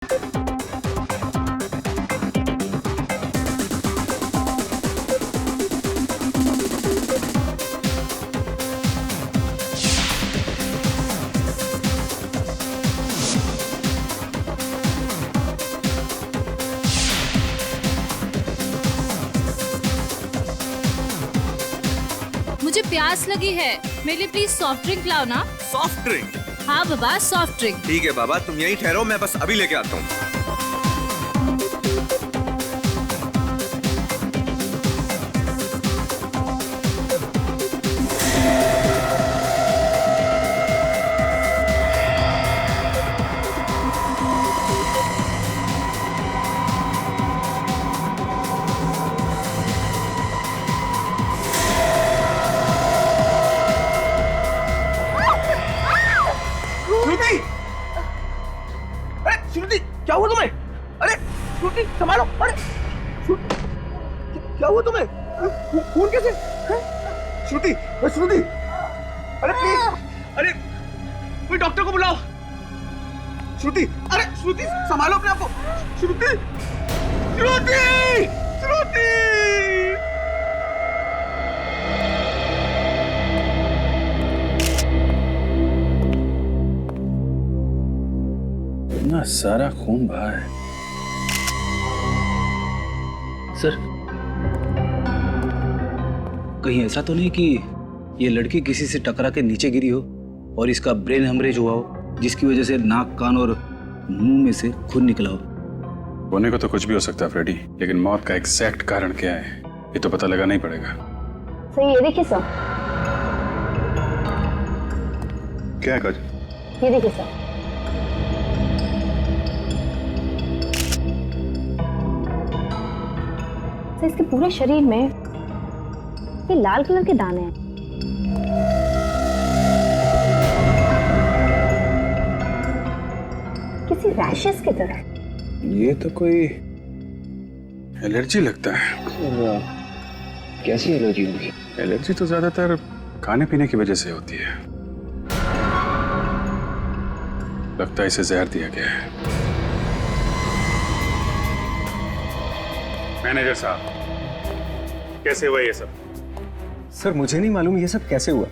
मुझे प्यास लगी है, मेरे लिए प्लीज सॉफ्ट ड्रिंक लाओ ना। Soft drink? हाँ बाबा, सॉफ्ट ड्रिंक। ठीक है बाबा, तुम यहीं ठहरो, मैं बस अभी लेके आता हूँ। श्रुति, क्या हुआ तुम्हें? अरे श्रुति, संभालो। अरे श्रुति, क्या हुआ तुम्हें? खून कैसे? श्रुति, श्रुति, अरे प्लीज, अरे कोई डॉक्टर को बुलाओ। श्रुति, अरे श्रुति, संभालो अपने आप को। श्रुति, श्रुति, श्रुति। इतना सारा खून बहा है। सर, कहीं ऐसा तो नहीं कि ये लड़की किसी से टकरा के नीचे गिरी हो और इसका ब्रेन हेमरेज हुआ हो, जिसकी वजह से नाक, कान और मुंह में से खून निकला हो? होने को तो कुछ भी हो सकता है फ्रेडी, लेकिन मौत का एग्जैक्ट कारण क्या है ये तो पता लगाना ही पड़ेगा। सर ये देखिए सर। क्या है काजल? ये देखिए सर। सर इसके पूरे शरीर में ये लाल कलर के दाने हैं। किसी रैशेस की तरह। ये तो कोई एलर्जी लगता है। कैसी एलर्जी होगी? एलर्जी तो ज्यादातर खाने पीने की वजह से होती है। लगता है इसे जहर दिया गया है। मैनेजर साहब, कैसे हुआ ये सब? सर मुझे नहीं मालूम ये सब कैसे हुआ।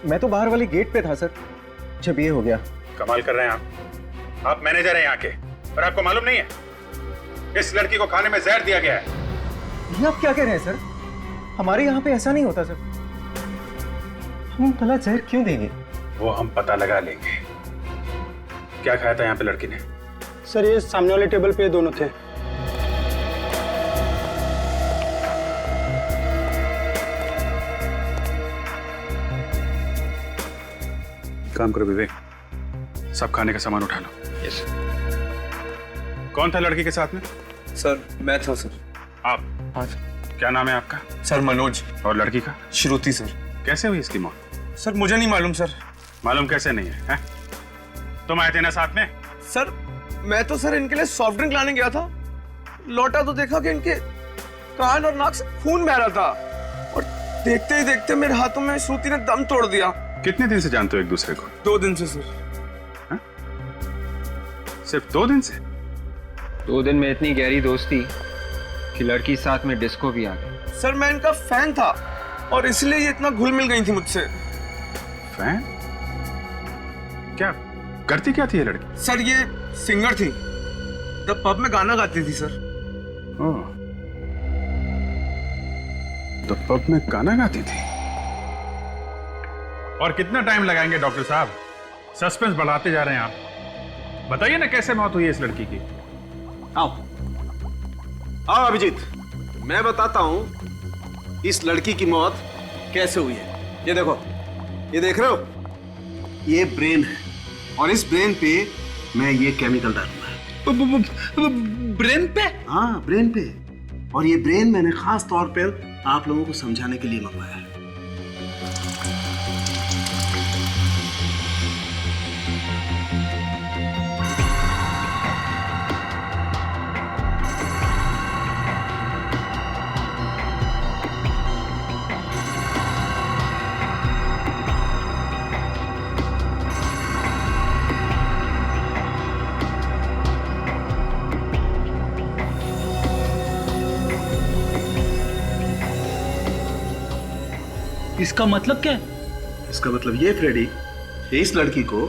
मैं तो बाहर वाले गेट पे था सर, जब ये हो गया। कमाल कर रहे हैं आप मैनेजर हैं यहाँ के और आपको मालूम नहीं है इस लड़की को खाने में जहर दिया गया है। ये आप क्या कह रहे हैं सर? हमारे यहाँ पे ऐसा नहीं होता सर। हम भला जहर क्यों देंगे? वो हम पता लगा लेंगे। क्या खाया था यहाँ पे लड़की ने? सर ये सामने वाले टेबल पे दोनों थे। काम करो विवेक, सब खाने का सामान उठा लो। यस। कौन था लड़की के साथ में? सर मैं था सर। आप? हाँ क्या नाम है आपका? सर मनोज। और लड़की का? श्रुति सर। कैसे हुई इसकी मौत? सर मुझे नहीं मालूम सर। मालूम कैसे नहीं है? तुम आए थे ना साथ में? सर मैं तो सर इनके लिए सॉफ्ट ड्रिंक लाने गया था, लौटा तो देखा कि इनके कान और नाक से खून बह रहा था और देखते ही देखते मेरे हाथों में श्रुति ने दम तोड़ दिया। कितने दिन से जानते हो एक दूसरे को? 2 दिन से सर। सिर्फ 2 दिन से? 2 दिन में इतनी गहरी दोस्ती कि लड़की साथ में डिस्को भी आ गई। सर मैं इनका फैन था और इसलिए ये इतना घुल मिल गई थी मुझसे। फैन? क्या करती क्या थी ये लड़की? सर ये सिंगर थी, द पब में गाना गाती थी सर। ओह, तो पब में गाना गाती थी। और कितना टाइम लगाएंगे डॉक्टर साहब? सस्पेंस बढ़ाते जा रहे हैं आप। बताइए ना कैसे मौत हुई है इस लड़की की? आओ आओ अभिजीत, मैं बताता हूं इस लड़की की मौत कैसे हुई है। ये देखो, ये देख रहे हो, ये ब्रेन है और इस ब्रेन पे मैं ये केमिकल डालूंगा। ब्रेन पे? हाँ ब्रेन पे। और ये ब्रेन मैंने खास तौर पर आप लोगों को समझाने के लिए मंगवाया है। इसका मतलब क्या है? इसका मतलब ये फ्रेडी कि इस लड़की को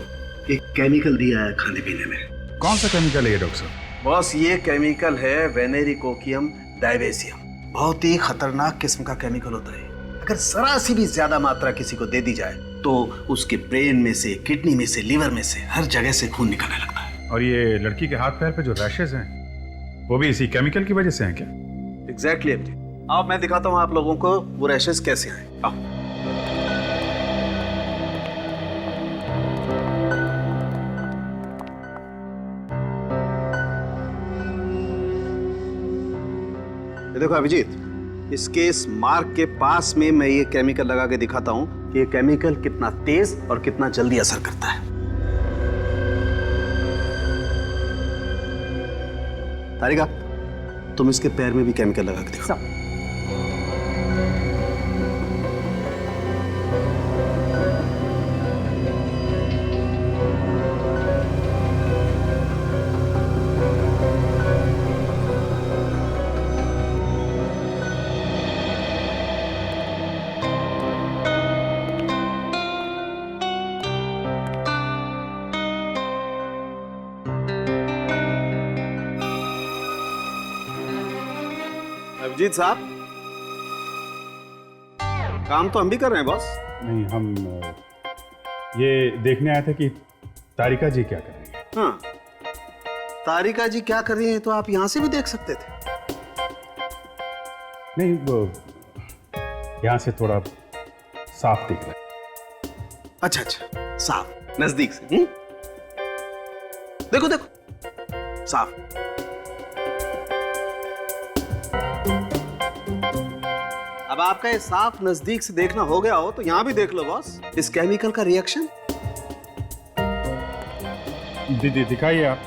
एक केमिकल दिया है खाने पीने में। कौन सा केमिकल है ये डॉक्टर साहब? बॉस, ये केमिकल है वेनेरिकोकियम डायवेसियम। बहुत ही खतरनाक किस्म का केमिकल होता है। अगर जरा सी भी ज्यादा मात्रा किसी को दे दी जाए तो उसके ब्रेन में से, किडनी में से, लीवर में से, हर जगह से खून निकलने लगता है। और ये लड़की के हाथ पैर पे जो रैशेस हैं वो भी इसी केमिकल की वजह से हैं क्या? एग्जैक्टली अभिजीत। अब मैं दिखाता हूँ आप लोगों को वो रैशेस कैसे आए। आओ। ये देखो अभिजीत, इसके इस मार्क के पास में मैं ये केमिकल लगा के दिखाता हूं कि ये केमिकल कितना तेज और कितना जल्दी असर करता है। तारिका, तुम इसके पैर में भी केमिकल लगा के दिखाओ। अभिजीत साहब, काम तो हम भी कर रहे हैं बॉस। नहीं, हम ये देखने आए थे कि तारिका जी क्या कर रही है। हाँ, तारिका जी क्या कर रही हैं तो आप यहां से भी देख सकते थे। नहीं, वो यहाँ से थोड़ा साफ दिख रहा है। अच्छा अच्छा, साफ नजदीक से। देखो देखो, साफ। अब आपका ये साफ नजदीक से देखना हो गया हो तो यहां भी देख लो बॉस, इस केमिकल का रिएक्शन। दिखाइए आप।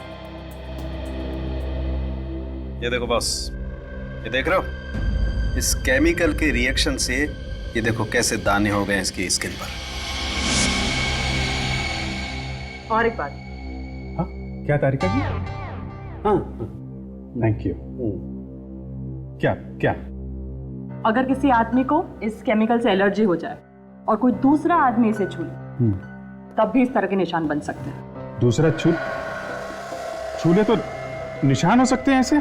ये देखो बॉस, ये देख रहे हो? इस केमिकल के रिएक्शन से ये देखो कैसे दाने हो गए इसकी स्किन पर। और एक बात। हाँ, क्या तारिका जी? हाँ, थैंक यू। क्या क्या? अगर किसी आदमी को इस केमिकल से एलर्जी हो जाए और कोई दूसरा आदमी इसे छू ले, तब भी इस तरह के निशान बन सकते हैं। दूसरा छूले तो निशान हो सकते हैं ऐसे?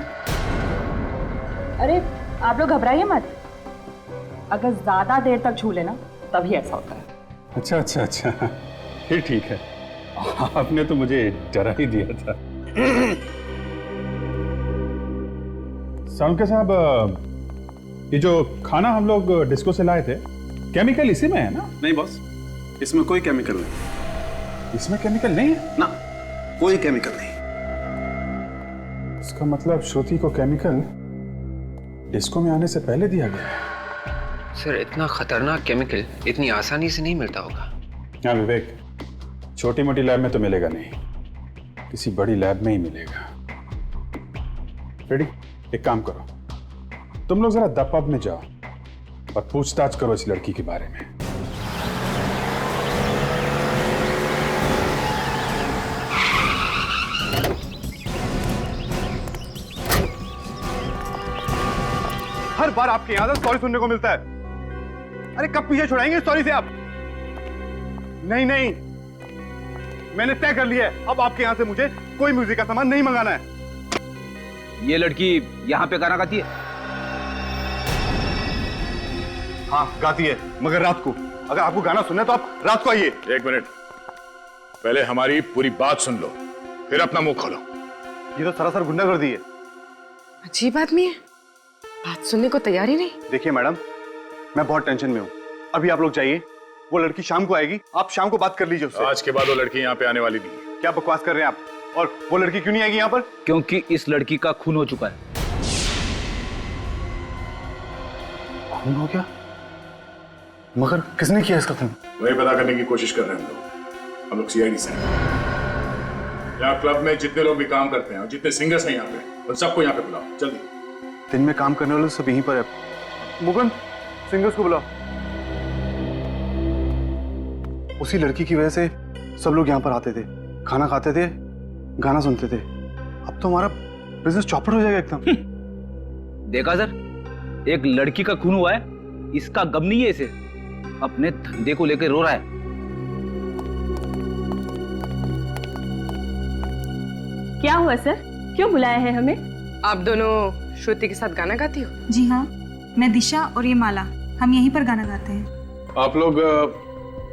अरे आप लोग घबराइए मत, अगर ज्यादा देर तक छू लेना तभी ऐसा होता है। अच्छा अच्छा अच्छा, फिर ठीक है। आपने तो मुझे डरा ही दिया था। सालुंके साहब, ये जो खाना हम लोग डिस्को से लाए थे, केमिकल इसी में है ना? नहीं बॉस, इसमें कोई केमिकल नहीं। इसमें केमिकल नहीं है ना, कोई केमिकल नहीं। इसका मतलब श्रुति को केमिकल डिस्को में आने से पहले दिया गया है। सर, इतना खतरनाक केमिकल इतनी आसानी से नहीं मिलता होगा। हाँ विवेक, छोटी मोटी लैब में तो मिलेगा नहीं, किसी बड़ी लैब में ही मिलेगा। रेडी, एक काम करो, तुम लोग जरा द पब में जाओ और पूछताछ करो इस लड़की के बारे में। हर बार आपके यहां से सॉरी सुनने को मिलता है। अरे कब पीछे छुड़ाएंगे सॉरी से आप? नहीं नहीं, मैंने तय कर लिया है, अब आपके यहां से मुझे कोई म्यूजिक का सामान नहीं मंगाना है। ये लड़की यहाँ पे गाना गाती है? हाँ गाती है, मगर रात को। अगर आपको गाना सुनना है तो आप रात को आइए। एक मिनट, पहले हमारी पूरी बात सुन लो, फिर अपना मुंह खोलो। ये तो सरासर गुंडागर्दी है। अजीब आदमी है, बात सुनने को तैयार ही नहीं। देखिए मैडम, मैं बहुत टेंशन में हूँ। अभी आप लोग जाइए, वो लड़की शाम को आएगी, आप शाम को बात कर लीजिए उससे। आज के बाद वो लड़की यहाँ पे आने वाली नहीं है। क्या बकवास कर रहे हैं आप? और वो लड़की क्यों नहीं आएगी यहाँ पर? क्योंकि इस लड़की का खून हो चुका है। खून हो गया? मगर किसने किया इसका खून? वही पता करने की कोशिश कर रहे हैं हम लोग सीआईडी से। यहाँ क्लब में जितने लोग भी काम करते हैं और जितने सिंगर्स हैं यहाँ पे, उन सबको यहाँ पे बुलाओ जल्दी। दिन में काम करने वाले सब यहीं पर है। मुकुंद, सिंगर्स को बुलाओ। उसी लड़की की वजह से सब लोग यहाँ पर आते थे, खाना खाते थे, गाना सुनते थे। अब तो हमारा बिजनेस चौपट हो जाएगा एकदम। देखा सर, एक लड़की का खून हुआ है, इसका गम नहीं है इसे। अपने धंधे को लेकर रो रहा है। क्या हुआ सर, क्यों बुलाया है हमें? आप दोनों श्रुति के साथ गाना गाती हो? जी हाँ, मैं दिशा और ये माला, हम यहीं पर गाना गाते हैं। आप लोग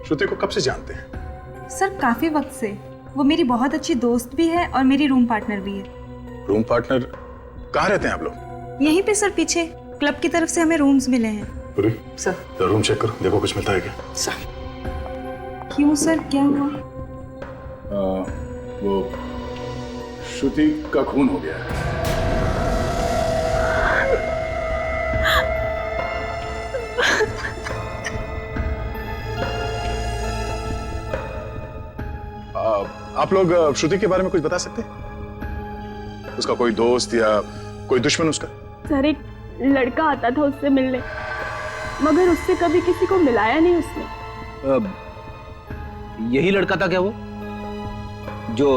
श्रुति को कब से जानते हैं? सर काफी वक्त से। वो मेरी बहुत अच्छी दोस्त भी है और मेरी रूम पार्टनर भी है। Room partner? कहाँ रहते हैं आप लोग? यहीं पे सर, पीछे क्लब की तरफ से हमें रूम्स मिले हैं। पूरी सर। रूम चेक करो, देखो कुछ मिलता है क्या? सर। क्यों सर, क्या हुआ? वो श्रुति का खून हो गया है। आप लोग श्रुति के बारे में कुछ बता सकते हैं? उसका कोई दोस्त या कोई दुश्मन उसका? सर एक लड़का आता था उससे मिलने, मगर उससे कभी किसी को मिलाया नहीं उसने। यही लड़का था क्या वो, जो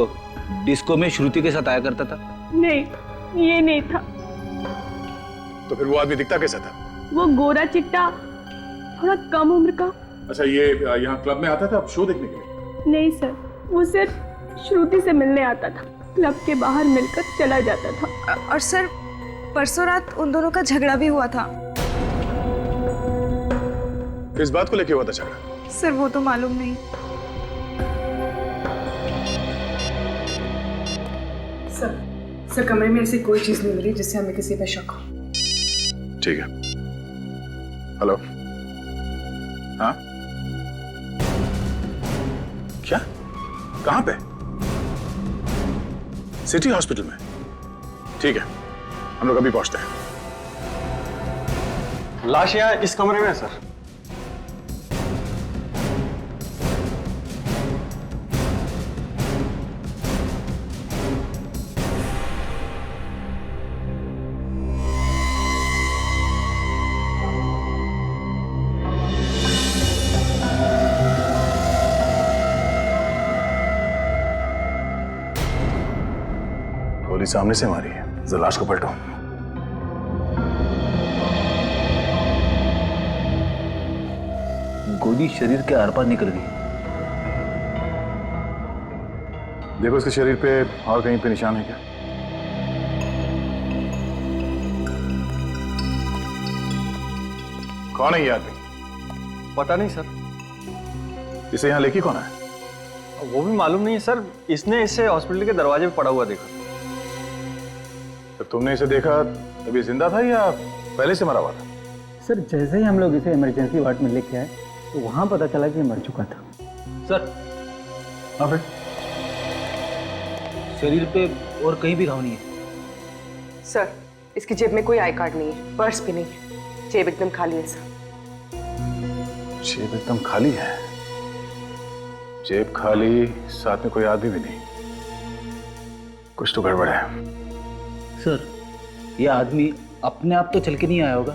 डिस्को में श्रुति के साथ आया करता था? नहीं, ये नहीं था। तो फिर वो आदमी दिखता कैसा था? वो गोरा चिट्टा, थोड़ा कम उम्र का। अच्छा, ये यहाँ क्लब में आता था शो देखने के लिए? नहीं सर, वो सिर्फ श्रुति से मिलने आता था, क्लब के बाहर मिलकर चला जाता था। और सर परसों रात उन दोनों का झगड़ा भी हुआ था। किस बात को लेके हुआ था झगड़ा? सर वो तो मालूम नहीं। सर कमरे में ऐसी कोई चीज नहीं मिली जिससे हमें किसी पे शक हो। ठीक है। हेलो। हाँ, क्या? कहां पे? सिटी हॉस्पिटल में? ठीक है, हम लोग अभी पहुंचते हैं। लाश यहाँ इस कमरे में है सर। गोली सामने से मारी है, जरा लाश को पलटो। गोली शरीर के आर पार निकल गई। देखो इसके शरीर पे और कहीं पे निशान है क्या? कौन है ये आदमी? पता नहीं सर। इसे यहाँ लेके कौन है? वो भी मालूम नहीं है सर, इसने इसे हॉस्पिटल के दरवाजे पे पड़ा हुआ देखा। तो तुमने इसे देखा तभी जिंदा था या पहले से मरा हुआ था? सर जैसे ही हम लोग इसे इमरजेंसी वार्ड में लेके आए तो वहां पता चला कि मर चुका था। सर, हाँ फिर? शरीर पे और कहीं भी घाव नहीं है। सर इसकी जेब में कोई आई कार्ड नहीं है, पर्स भी नहीं है, जेब एकदम खाली है सर। जेब एकदम खाली है? जेब खाली, साथ में कोई आदमी भी नहीं। कुछ तो गड़बड़ है। सर, यह आदमी अपने आप तो चल के नहीं आया होगा,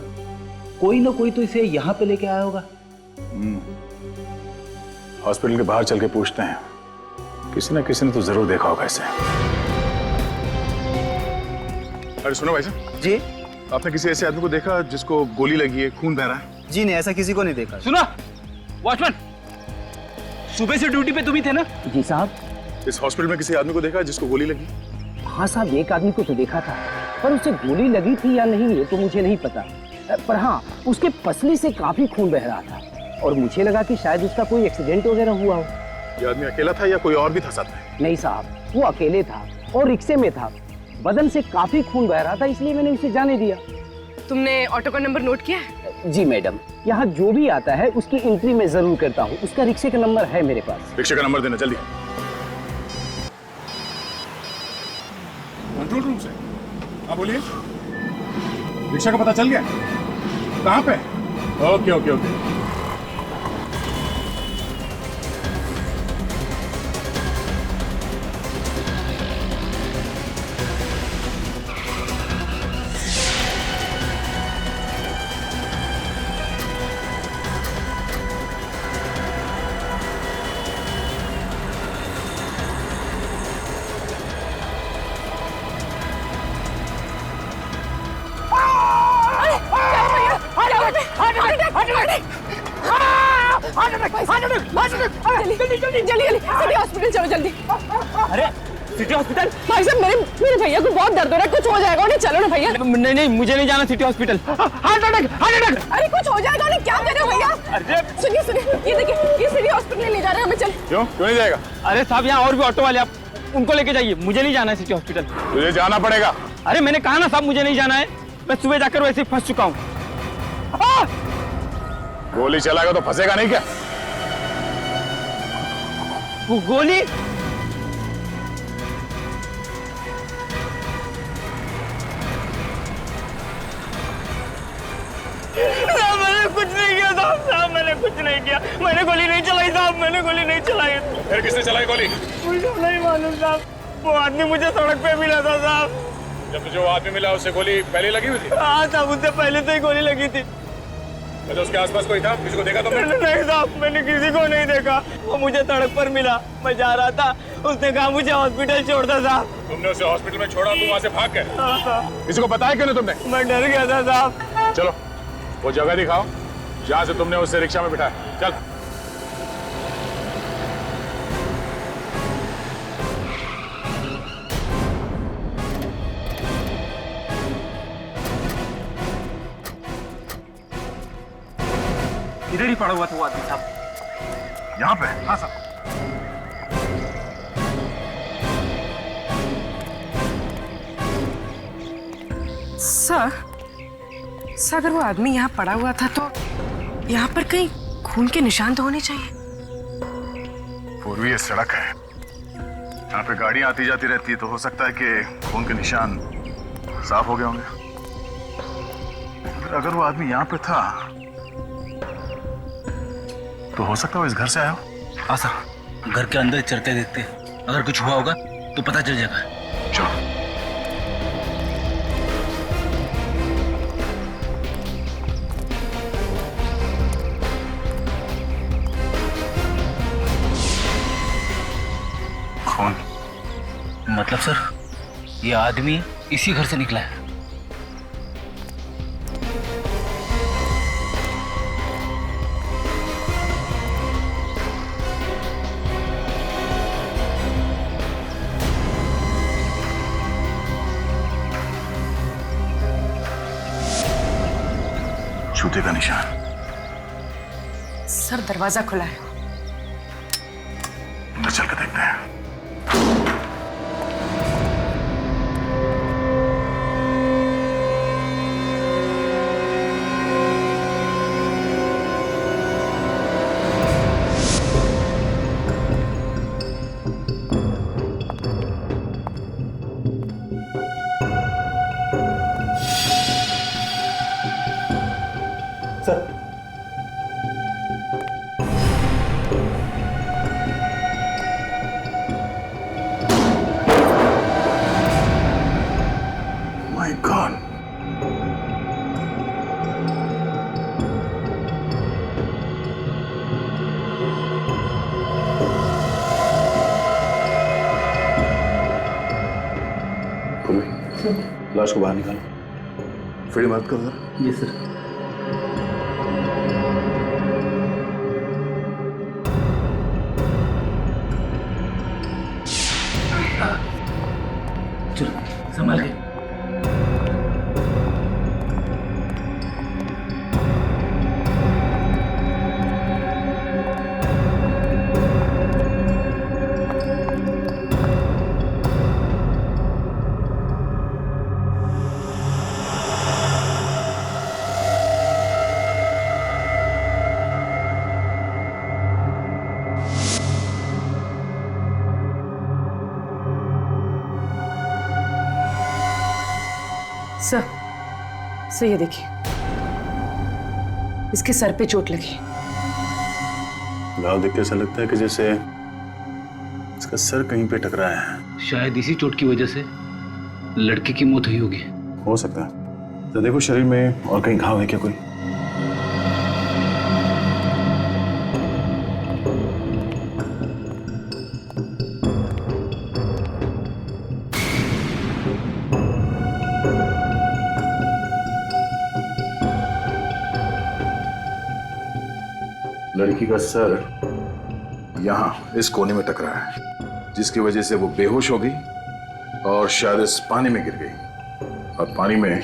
कोई ना कोई तो इसे यहाँ पे लेके आया होगा। हॉस्पिटल के बाहर चल के पूछते हैं, किसी ना किसी ने तो जरूर देखा होगा इसे। अरे सुनो भाई साहब जी, आपने किसी ऐसे आदमी को देखा जिसको गोली लगी है, खून बह रहा है? जी नहीं, ऐसा किसी को नहीं देखा। सुनो वॉचमैन, सुबह से ड्यूटी पे तुम ही थे ना? जी साहब। इस हॉस्पिटल में किसी आदमी को देखा जिसको गोली लगी? हाँ साहब, एक आदमी को तो देखा था, पर उसे गोली लगी थी या नहीं ये तो मुझे नहीं पता। पर हाँ, उसके पसली से काफी खून बह रहा था और मुझे लगा कि शायद उसका कोई एक्सीडेंट वगैरह हुआ हो। ये आदमी अकेला था या कोई और भी था साथ में? नहीं साहब, वो अकेले था और रिक्शे में था। बदन से काफी खून बह रहा था, इसलिए मैंने उसे जाने दिया। तुमने ऑटो का नंबर नोट किया है? जी मैडम, यहाँ जो भी आता है उसकी एंट्री मैं जरूर करता हूँ। उसका रिक्शे का नंबर है मेरे पास। रिक्शे का नंबर देना जल्दी। कंट्रोल रूम से। हाँ बोलिए। रिक्शा का पता चल गया? कहाँ पे? Okay okay okay. जल्दी सिटी हॉस्पिटल चलो जल्दी। अरे सिटी हॉस्पिटल? भाई साहब मेरे भैया को बहुत दर्द हो रहा है, कुछ हो जाएगा उन्हें, चलो ना भैया। नहीं नहीं, मुझे नहीं जाना city hospital. Heart attack, heart attack. अरे कुछ हो जाएगा उन्हें, क्या कर रहे हो भैया? अरे सुनिए ये देखिए, ये सिटी हॉस्पिटल ले जा रहे हैं हमें, चल। क्यों नहीं जाएगा? अरे साहब, यहाँ और भी ऑटो वाले, आप उनको लेके जाइए, मुझे नहीं जाना है सिटी हॉस्पिटल। तुझे जाना पड़ेगा। अरे मैंने कहा ना साहब, मुझे नहीं जाना है, मैं सुबह जाकर वैसे ही फंस चुका हूँ। गोली चलाएगा तो फंसेगा नहीं क्या? वो गोली? मैंने कुछ नहीं किया साहब, मैंने कुछ नहीं किया, मैंने गोली नहीं चलाई साहब, मैंने गोली नहीं चलाई। फिर किसने चलाई गोली? मुझे नहीं मालूम साहब, वो आदमी मुझे सड़क पे मिला था साहब। जब तुझे वो आदमी मिला उससे गोली पहले लगी हुई थी? हाँ साहब, उससे पहले से ही गोली लगी थी। तो उसके आसपास कोई था? किसी को देखा तुमने? नहीं साहब, मैंने किसी को नहीं देखा, वो मुझे सड़क पर मिला, मैं जा रहा था, उसने कहा मुझे हॉस्पिटल छोड़ दो साहब। तुमने उसे हॉस्पिटल में छोड़ा, तुम वहाँ से भाग गए? हाँ। किसी को बताया क्यों नहीं तुमने? मैं डर गया था साहब। चलो वो जगह दिखाओ जहाँ से तुमने उसे रिक्शा में बिठाया। चल। इधर ही पड़ा हुआ था वो आदमी साहब। यहाँ पे? हाँ साहब। सर अगर वो आदमी यहाँ पड़ा हुआ था तो यहाँ पर कहीं खून के निशान तो होने चाहिए। पूर्वी ये सड़क है, यहाँ पे गाड़ियां आती जाती रहती है, तो हो सकता है कि खून के निशान साफ हो गए होंगे। फिर अगर वो आदमी यहाँ पे था तो हो सकता है वो इस घर से आया हो। हाँ सर, घर के अंदर चलते देखते, अगर कुछ हुआ होगा तो पता चल जाएगा। चलो। खून? मतलब सर, ये आदमी इसी घर से निकला है। जूते का निशान। सर दरवाजा खुला है, अंदर चल के देखते हैं। My God. लाश को बाहर निकालो। फिर मत करो जरा। जी सर। चलो संभाल के। सर ये देखिए, इसके सर पे चोट लगी। घाव देख के ऐसा लगता है कि जैसे इसका सर कहीं पे टकराया है। शायद इसी चोट की वजह से लड़की की मौत हुई होगी। हो सकता है। तो देखो शरीर में और कहीं घाव है क्या कोई? लड़की का सर यहाँ इस कोने में टकरा है, जिसकी वजह से वो बेहोश हो गई और शायद इस पानी में गिर गई और पानी में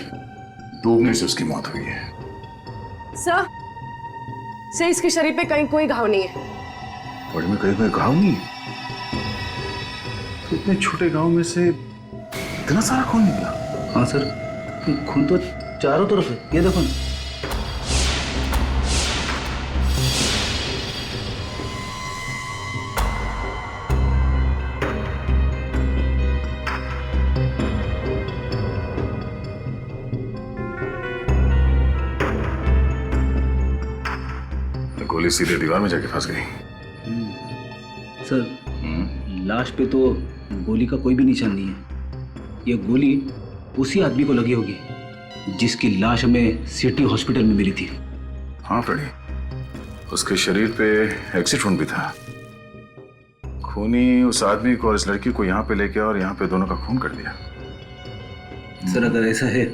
डूबने से उसकी मौत हुई है। सर इसके शरीर पे कहीं कोई घाव नहीं है। बॉडी में कहीं कोई घाव नहीं है? तो इतने छोटे गांव में से इतना सारा खून निकला? हाँ सर, खून तो चारों तरफ है, ये देखो ना। गोली सीधे दीवार में जाके फंस गई। सर, लाश पे तो गोली का कोई भी निशान नहीं है। ये गोली उसी आदमी को लगी होगी जिसकी लाश हमें सिटी हॉस्पिटल में मिली थी। हाँ फ्रेडी, उसके शरीर पे एक्सिट वुंड भी था। खूनी उस आदमी को और इस लड़की को यहाँ पे लेके और यहाँ पे दोनों का खून कर दिया। सर, अगर ऐसा है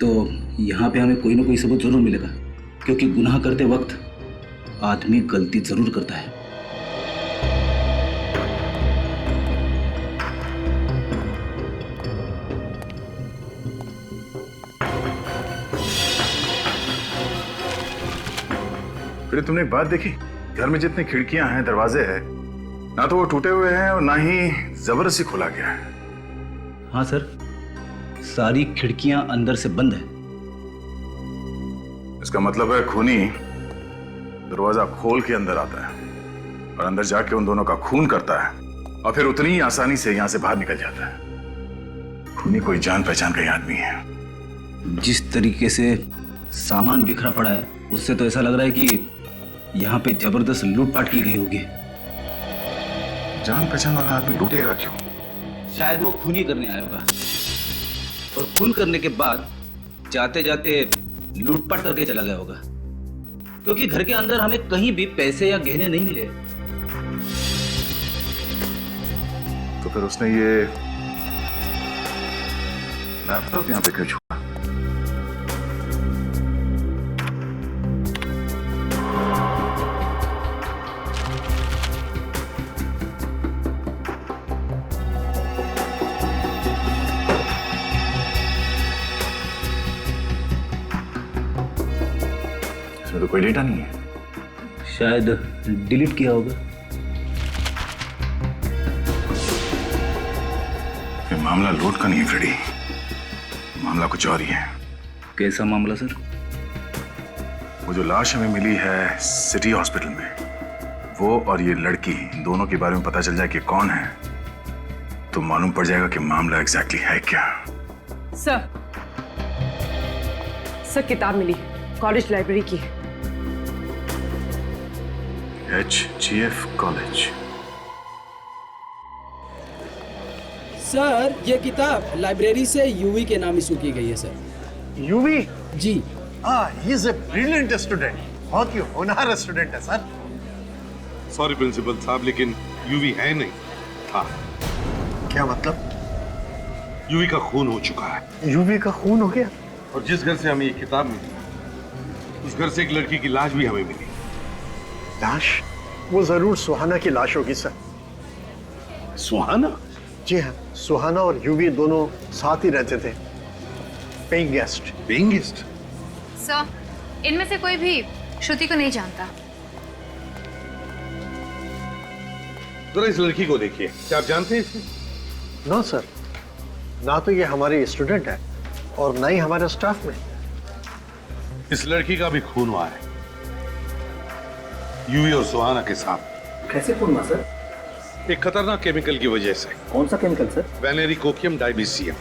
तो यहाँ पे हमें कोई ना कोई सबूत जरूर मिलेगा, क्योंकि गुनाह करते वक्त आदमी गलती जरूर करता है। फिर तुमने एक बात देखी, घर में जितनी खिड़कियां हैं, दरवाजे हैं, ना तो वो टूटे हुए हैं और ना ही जबरदस्ती खोला गया है। हाँ सर, सारी खिड़कियां अंदर से बंद है। इसका मतलब है खूनी दरवाजा खोल के अंदर आता है और अंदर जाके उन दोनों का खून करता है और फिर उतनी ही आसानी से यहां से बाहर निकल जाता है। खूनी कोई जान पहचान का ही आदमी है। जिस तरीके से सामान बिखरा पड़ा है, उससे तो ऐसा लग रहा है कि यहाँ पे जबरदस्त लूटपाट की गई होगी। जान पहचान वाला आदमी लूटेगा क्यों? शायद वो खून ही करने आया होगा और खून करने के बाद जाते जाते लूटपाट करके चला गया होगा, क्योंकि घर के अंदर हमें कहीं भी पैसे या गहने नहीं मिले। तो फिर उसने ये लैपटॉप यहाँ पे क्यों छोड़ा? इसमें तो कोई डेटा नहीं है। शायद डिलीट किया होगा। ये मामला लूट का नहीं है फ्रेडी, मामला कुछ और ही है। कैसा मामला सर? वो जो लाश हमें मिली है सिटी हॉस्पिटल में, वो और ये लड़की दोनों के बारे में पता चल जाए कि कौन है, तो मालूम पड़ जाएगा कि मामला एग्जैक्टली है क्या। सर किताब मिली, कॉलेज लाइब्रेरी की है। HGF college. सर, ये किताब लाइब्रेरी से यूवी के नाम इशू की गई है सर। यूवी? जी। He is a brilliant student, बहुत ही होनहार स्टूडेंट है सर। सॉरी प्रिंसिपल साहब, लेकिन यूवी है नहीं, था। क्या मतलब? यूवी का खून हो चुका है। यूवी का खून हो गया? और जिस घर से हमें ये किताब मिली, उस घर से एक लड़की की लाश भी हमें मिली। लाश? वो जरूर सुहाना की लाश होगी सर। सुहाना? जी हाँ, सुहाना और यूवी दोनों साथ ही रहते थे, paying guest. Paying guest? Sir, इनमें से कोई भी श्रुति को नहीं जानता। जरा इस लड़की को देखिए, क्या आप जानते हैं इसे? नो सर, ना तो ये हमारी स्टूडेंट है और ना ही हमारे स्टाफ में। इस लड़की का भी खून हुआ है, यूवी और सुहाना के साथ। कैसे खून हुआ सर? एक खतरनाक केमिकल की वजह से। कौन सा केमिकल सर? वेनेरिकोकियम डाइबीसियम।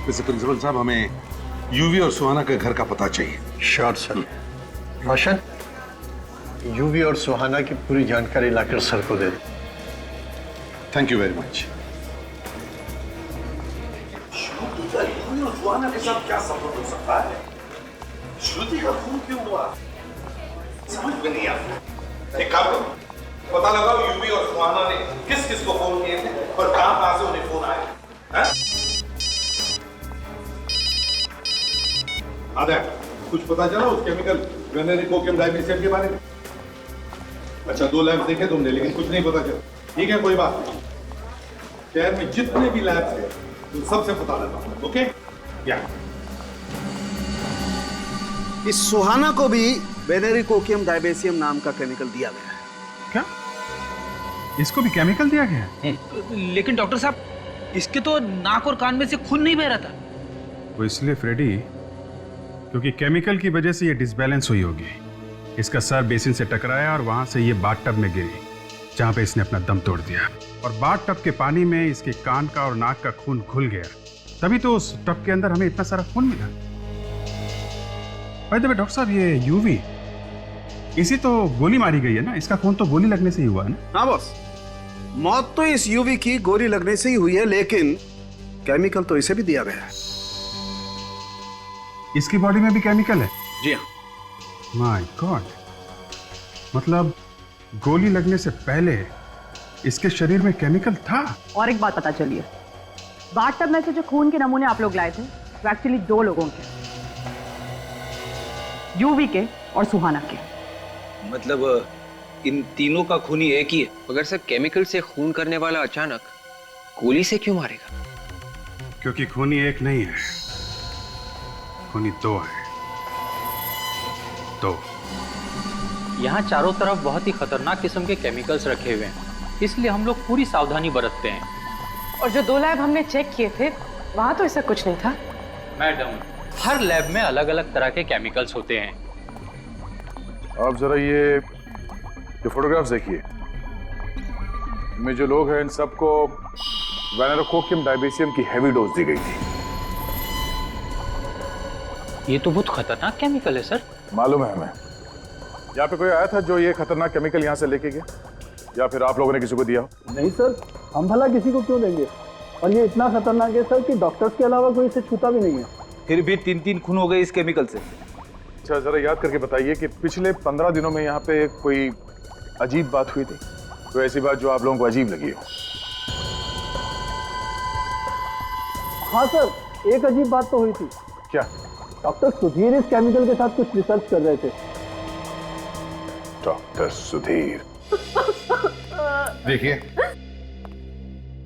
वैसे प्रिंसिपल साहब, हमें यूवी और सुहाना के घर का पता चाहिए। Sure sir. रोशन, यूवी और सुहाना की पूरी जानकारी लाकर सर को दे दो। Thank you very much. Shruti का यूवी और सुहाना के साथ क्या संबंध हो सकता है? श्रुति का खून क्यों हुआ? समझ में नहीं आता। एक काम करो, पता लगाओ यूवी और सुहाना ने किस किस को फोन किए थे और कहां से उन्हें फोन आया। आदर, कुछ पता चला उस केमिकल वेनेरिकोकियम डाइमेथियम के बारे में? अच्छा 2 लैब देखे तुमने लेकिन कुछ नहीं पता चला। ठीक है कोई बात नहीं, शहर में जितने भी लैब्स हैं तुम सबसे पता लगा। ओके या इस सुहाना को भी वेनेरिकोकियम डाइमेथियम नाम का केमिकल दिया गया है। क्या इसको भी केमिकल दिया गया है? लेकिन डॉक्टर साहब, इसके तो नाक और कान में से खून नहीं बह रहा था। वो इसलिए फ्रेडी क्योंकि केमिकल की वजह से ये डिसबैलेंस हुई होगी। इसका सर बेसिन से टकराया और वहां से ये बाथटब में गिरी, जहां पे इसने अपना दम तोड़ दिया। और बाथटब के पानी में इसके कान का और नाक का खून घुल गया, तभी तो उस टब के अंदर हमें इतना सारा खून मिला। भाई डॉक्टर साहब, ये यूवी इसी तो गोली मारी गई है ना? इसका खून तो गोली लगने से ही हुआ है ना? हाँ बॉस, मौत तो इस यूवी की गोली लगने से ही हुई है, लेकिन केमिकल तो इसे भी दिया गया है। इसकी बॉडी में भी केमिकल है? जी हाँ। माय गॉड, मतलब गोली लगने से पहले इसके शरीर में केमिकल था। और एक बात पता चली है, बाथटब में से जो खून के नमूने आप लोग लाए थे वो एक्चुअली 2 लोगों के, यूवी के और सुहाना के। मतलब इन तीनों का खूनी एक ही है? मगर सर केमिकल से खून करने वाला अचानक गोली से क्यों मारेगा? क्योंकि खूनी एक नहीं है, खूनी 2 है। 2। यहाँ चारों तरफ बहुत ही खतरनाक किस्म के केमिकल्स रखे हुए हैं, इसलिए हम लोग पूरी सावधानी बरतते हैं। और जो 2 लैब हमने चेक किए थे वहां तो ऐसा कुछ नहीं था। मैडम, हर लैब में अलग अलग तरह के केमिकल्स होते हैं। आप जरा ये फोटोग्राफ्स देखिए। इनमें जो लोग हैं इन सबको वेनेरिकोकियम डाइमेथियम की हैवी डोज दी गई थी। ये तो बहुत खतरनाक केमिकल है सर। मालूम है हमें। यहाँ पे कोई आया था जो ये खतरनाक केमिकल यहाँ से लेके गया, या फिर आप लोगों ने किसी को दिया हो? नहीं सर, हम भला किसी को क्यों देंगे, और ये इतना खतरनाक है सर कि डॉक्टर्स के अलावा कोई इसे छूता भी नहीं है। फिर भी 3 खून हो गए इस केमिकल से। अच्छा जरा याद करके बताइए कि पिछले 15 दिनों में यहाँ पे कोई अजीब बात हुई थी? कोई ऐसी बात जो आप लोगों को अजीब लगी हो? हाँ सर, एक अजीब बात तो हुई थी। क्या? डॉक्टर सुधीर इस केमिकल के साथ कुछ रिसर्च कर रहे थे। डॉक्टर सुधीर? देखिए,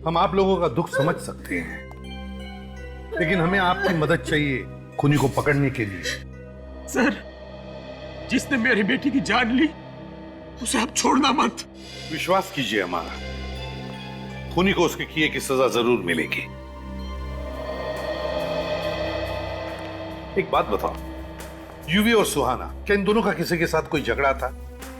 हम आप लोगों का दुख समझ सकते हैं, लेकिन हमें आपकी मदद चाहिए खूनी को पकड़ने के लिए। सर, जिसने मेरी बेटी की जान ली उसे आप छोड़ना मत। विश्वास कीजिए हमारा, खूनी को उसके किए की सजा जरूर मिलेगी। एक बात बताओ, यूवी और सुहाना, क्या इन दोनों का किसी के साथ कोई झगड़ा था?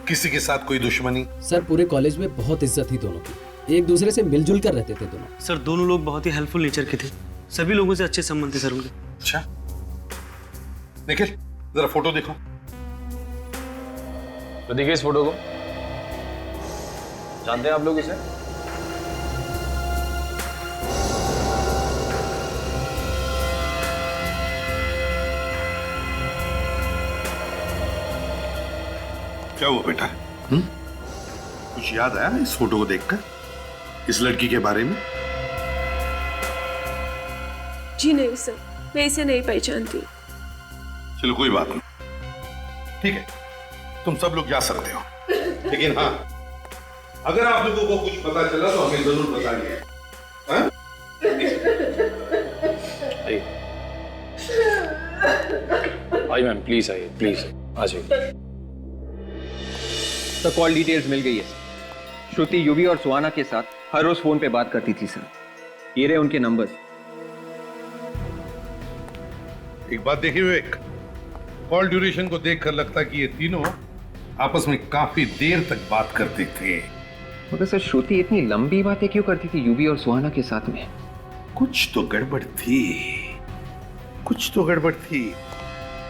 किसी के साथ कोई दुश्मनी? सर पूरे कॉलेज में बहुत इज्जत थी दोनों की, एक दूसरे से मिलजुल कर रहते थे दोनों। सर दोनों लोग बहुत ही हेल्पफुल नेचर के थे, सभी लोगों से अच्छे संबंध थे सर उनके। अच्छा, निखिल जरा फोटो देखो। तो देखिए इस फोटो को, जानते हैं आप लोग इसे? क्या हुआ बेटा? कुछ याद आया इस फोटो को देखकर, इस लड़की के बारे में? जी नहीं सर, मैं इसे नहीं पहचानती। चलो कोई बात नहीं, ठीक है, तुम सब लोग जा सकते हो, लेकिन हाँ, अगर आप लोगों को कुछ पता चला तो हमें जरूर बताइए। हाँ? आइए मैम, प्लीज आइए, प्लीज आ जाइए। तो कॉल डिटेल्स मिल गई है। श्रुति यूवी और सुहाना के साथ हर रोज फोन पे बात करती थी सर। ये रहे उनके नंबर्स। एक बात देखिए विवेक, कॉल ड्यूरेशन को देखकर लगता कि ये तीनों आपस में काफी देर तक बात करते थे। मगर सर श्रुति इतनी लंबी बातें क्यों करती थी यूवी और सुहाना के साथ में? कुछ तो गड़बड़ थी, कुछ तो गड़बड़ थी।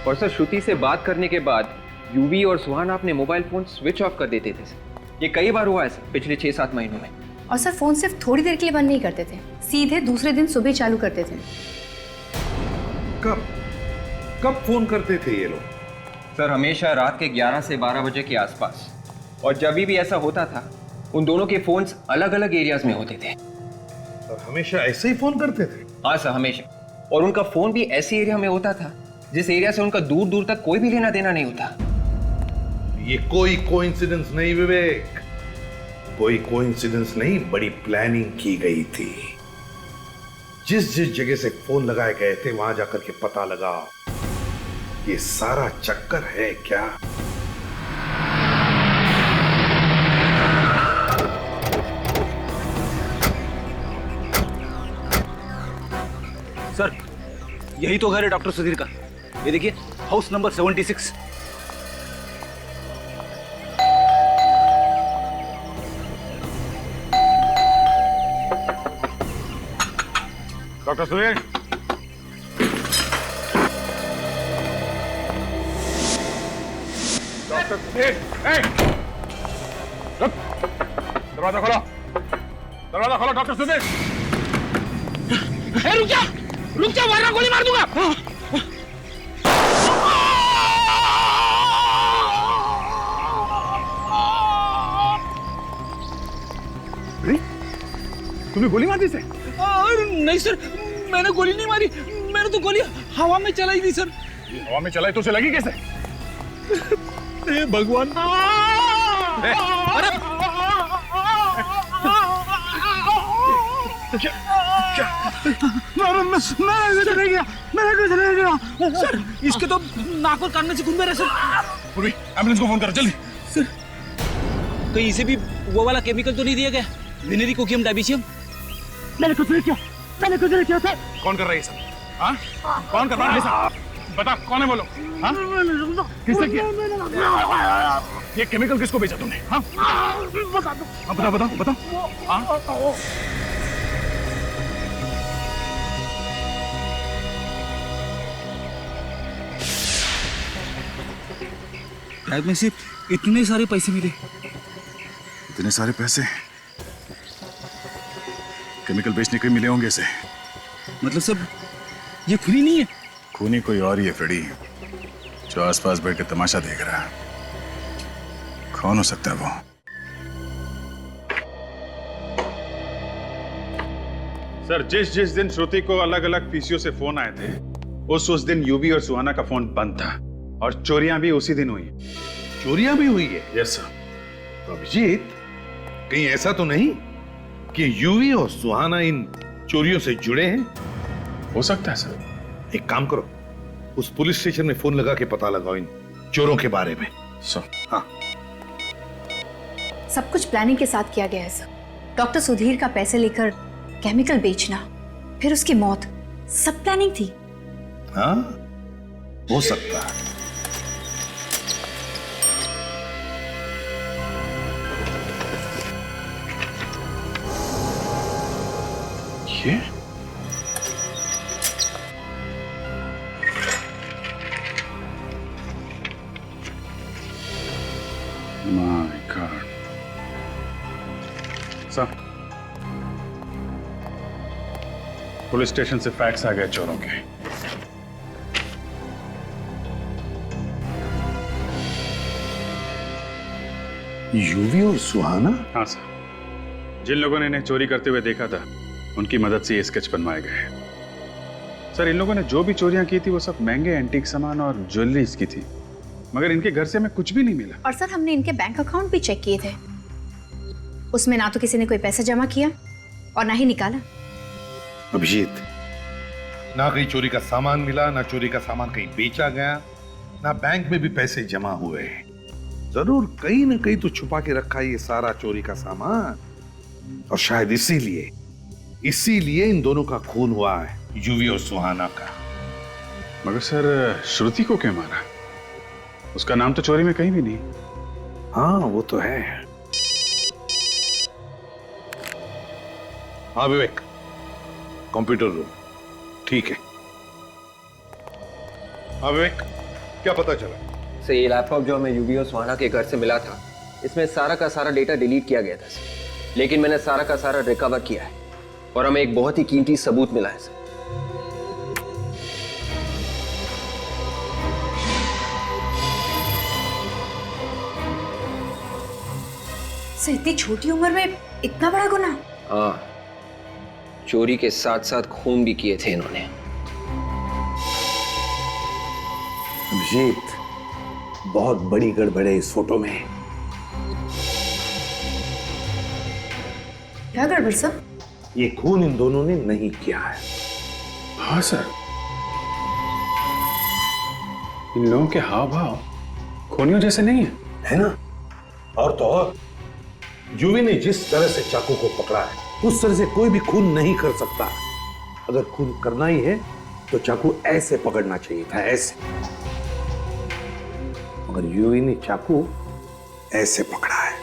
और सर श्रुति से बात करने के बाद यूवी और सुहाना अपने मोबाइल फोन स्विच ऑफ कर देते थे सर। ये कई बार हुआ है सर पिछले 6-7 महीनों में। और सर फोन सिर्फ थोड़ी देर के लिए बंद नहीं करते थे, सीधे दूसरे दिन सुबह चालू करते थे। कब कब फोन करते थे ये लोग? सर हमेशा रात के 11 से 12 बजे के आसपास। और जब भी ऐसा होता था उन दोनों के फोन्स अलग अलग एरियाज में होते थे। सर हमेशा ऐसे ही फोन करते थे? हाँ सर, हमेशा। और उनका फोन भी ऐसे एरिया में होता था जिस एरिया से उनका दूर दूर तक कोई भी लेना देना नहीं होता। ये कोई कोइंसिडेंस नहीं विवेक, कोई कोइंसिडेंस नहीं, बड़ी प्लानिंग की गई थी। जिस जिस जगह से फोन लगाए गए थे वहां जाकर के पता लगाओ ये सारा चक्कर है क्या। सर यही तो घर है डॉक्टर सुधीर का। ये देखिए house number 76। Doctor Sudhir, doctor Sudhir, रुक, दरवाजा खोलो, दरवाजा खोलो डॉक्टर सुधीर। रुक जा वरना गोली मार दूंगा। तुम्हें गोली मार दी से? नहीं सर, मैंने गोली नहीं मारी, मैंने तो गोली हवा में चलाई थी सर। हवा में चलाई तो उसे लगी कैसे? भगवान। अरे मैं चले गया सर। इसके तो नाक और कान में से खून बह रहा है सर। एम्बुलेंस को फोन करो जल्दी। सर कहीं इसे भी वो वाला केमिकल तो नहीं दिया गया, विनेरी कोकियम डायबिशियम? मैंने कुछ नहीं किया, मैंने कुछ नहीं किया सर। कौन कर रहा है ये सब? हाँ? कौन कर रहा है सब? बता कौन है बोलो। हाँ? किसने किया? ये केमिकल किसको बेचा तुमने? हाँ? बता दो। बताओ बताओ बताओ। हाँ? बैग में से इतने सारे पैसे मिले। इतने सारे पैसे केमिकल बेचने के मिले होंगे इसे। मतलब सब ये खूनी नहीं है? खूनी कोई और ही है फ्रेडी, जो आसपास बैठ के तमाशा देख रहा है। कौन हो सकता है वो? सर जिस जिस दिन श्रुति को अलग अलग पीसीओ से फोन आए थे उस दिन यूवी और सुहाना का फोन बंद था और चोरियां भी उसी दिन हुई। चोरियां भी हुई है? Yes sir. तो अभिजीत कहीं ऐसा तो नहीं कि यूवी और सुहाना इन चोरियों से जुड़े हैं? हो सकता है सर। एक काम करो, उस पुलिस स्टेशन में फोन लगा के पता लगाओ इन चोरों के बारे में। सर। हाँ सब कुछ प्लानिंग के साथ किया गया है सर। डॉक्टर सुधीर का पैसे लेकर केमिकल बेचना, फिर उसकी मौत, सब प्लानिंग थी। हाँ हो सकता है। ये my God. Sir police station से फैक्स आ गए चोरों के। यूवी और सुहाना? हाँ सर, जिन लोगों ने इन्हें चोरी करते हुए देखा था उनकी मदद से ये स्केच बनवाए गए। सर इन लोगों ने जो भी चोरियां की थी वो सब महंगे एंटीक सामान और ज्वेलरीज की थी, मगर इनके घर से हमें कुछ भी नहीं मिला। और सर हमने इनके बैंक अकाउंट भी चेक किए थे, उसमें ना तो किसी ने कोई पैसा जमा किया और ना ही निकाला। अभिजीत, ना कहीं चोरी का सामान मिला, ना चोरी का सामान कहीं बेचा गया, ना बैंक में भी पैसे जमा हुए। जरूर कहीं ना कहीं तो छुपा के रखा ये सारा चोरी का सामान, और शायद इसीलिए इन दोनों का खून हुआ है, यूवी और सुहाना का। मगर सर श्रुति को क्यों मारा? उसका नाम तो चोरी में कहीं भी नहीं। हाँ वो तो है। हाँ विवेक, कंप्यूटर रूम ठीक है। हाँ विवेक, क्या पता चला? सर ये लैपटॉप जो हमें यूवी और सुहाना के घर से मिला था, इसमें सारा का सारा डेटा डिलीट किया गया था सर, लेकिन मैंने सारा का सारा रिकवर किया है और हमें एक बहुत ही कीमती सबूत मिला है सर। सर इतनी छोटी उम्र में इतना बड़ा गुनाह? हाँ, चोरी के साथ साथ खून भी किए थे इन्होंने। अभिजीत, बहुत बड़ी गड़बड़ है इस फोटो में। क्या गड़बड़ सर? ये खून इन दोनों ने नहीं किया है। हाँ सर, इन लोगों के हाव भाव खूनियों जैसे नहीं है ना? और तो और यूवी ने जिस तरह से चाकू को पकड़ा है उस तरह से कोई भी खून नहीं कर सकता। अगर खून करना ही है तो चाकू ऐसे पकड़ना चाहिए था, ऐसे। मगर यूवी ने चाकू ऐसे पकड़ा है।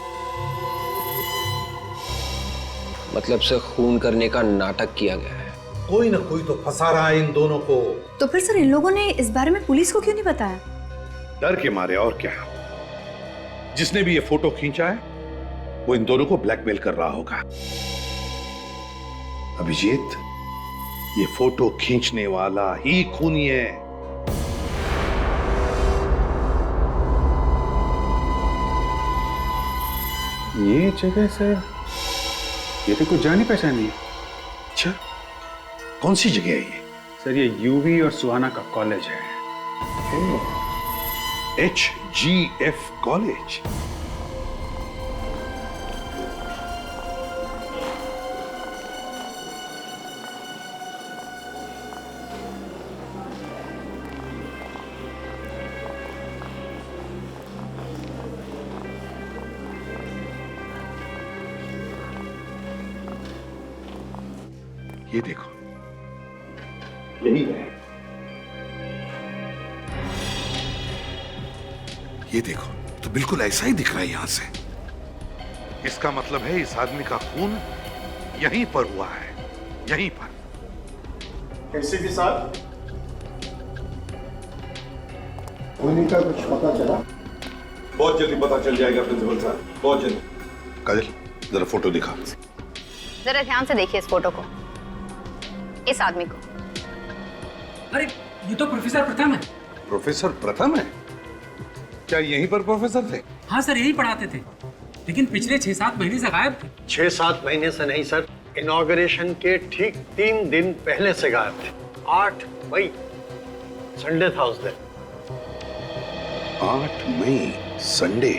मतलब से खून करने का नाटक किया गया है। कोई ना कोई तो फंसा रहा है इन दोनों को। तो फिर सर इन लोगों ने इस बारे में पुलिस को क्यों नहीं बताया? डर के मारे, और क्या। जिसने भी ये फोटो खींचा है वो इन दोनों को ब्लैकमेल कर रहा होगा। अभिजीत, ये फोटो खींचने वाला ही खूनी है। ये जगह सर, ये तो कुछ जानी पहचानी है। अच्छा, कौन सी जगह है ये? सर ये यूवी और सुहाना का कॉलेज है। HGF college. ये देखो, यही है। ये देखो, तो बिल्कुल ऐसा ही दिख रहा है यहां से। इसका मतलब है इस आदमी का खून यहीं पर हुआ है, यहीं पर। एसीपी साहब, खूनी का कुछ पता चला? बहुत जल्दी पता चल जाएगा प्रिंसिपल साहब, बहुत जल्दी। काजल, जरा फोटो दिखा। जरा ध्यान से देखिए इस फोटो को, इस आदमी को। अरे ये तो प्रोफेसर प्रथम है। प्रोफेसर प्रथम है? क्या यहीं पर प्रोफेसर थे? हाँ सर, यही पढ़ाते थे, लेकिन पिछले 6-7 महीने से गायब थे। 6-7 महीने से नहीं सर, इनॉग्रेशन के ठीक 3 दिन पहले से गायब थे। 8 मई, संडे था उस दिन। 8 मई, संडे।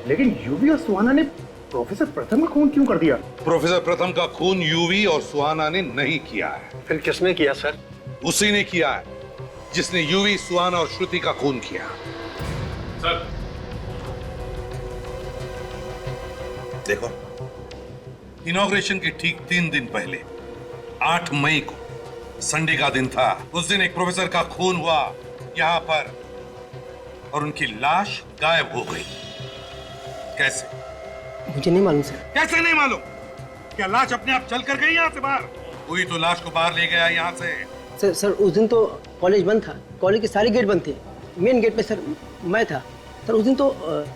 लेकिन यूवी और सुहाना ने प्रोफेसर प्रथम का खून क्यों कर दिया? प्रोफेसर प्रथम का खून यूवी और सुहाना ने नहीं किया है। फिर किसने किया सर? उसी ने किया है जिसने यूवी, सुहाना और श्रुति का खून किया। सर देखो, इनॉग्रेशन के ठीक 3 दिन पहले 8 मई को संडे का दिन था। उस दिन एक प्रोफेसर का खून हुआ यहां पर और उनकी लाश गायब हो गई। कैसे? मुझे नहीं मालूम सर। कैसे नहीं मालूम? क्या लाश अपने आप चल कर गई यहाँ से बाहर? कोई तो लाश को बाहर ले गया यहाँ से। सर उस दिन तो कॉलेज बंद था, कॉलेज के सारे गेट बंद थे। मेन गेट पे सर मैं था। सर उस दिन तो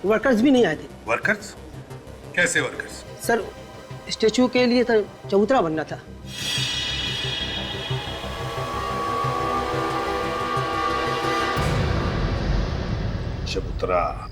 वर्कर्स भी नहीं आए थे। वर्कर्स? कैसे वर्कर्स? सर स्टेचू के लिए सर चबूतरा बनना था। चबूतरा?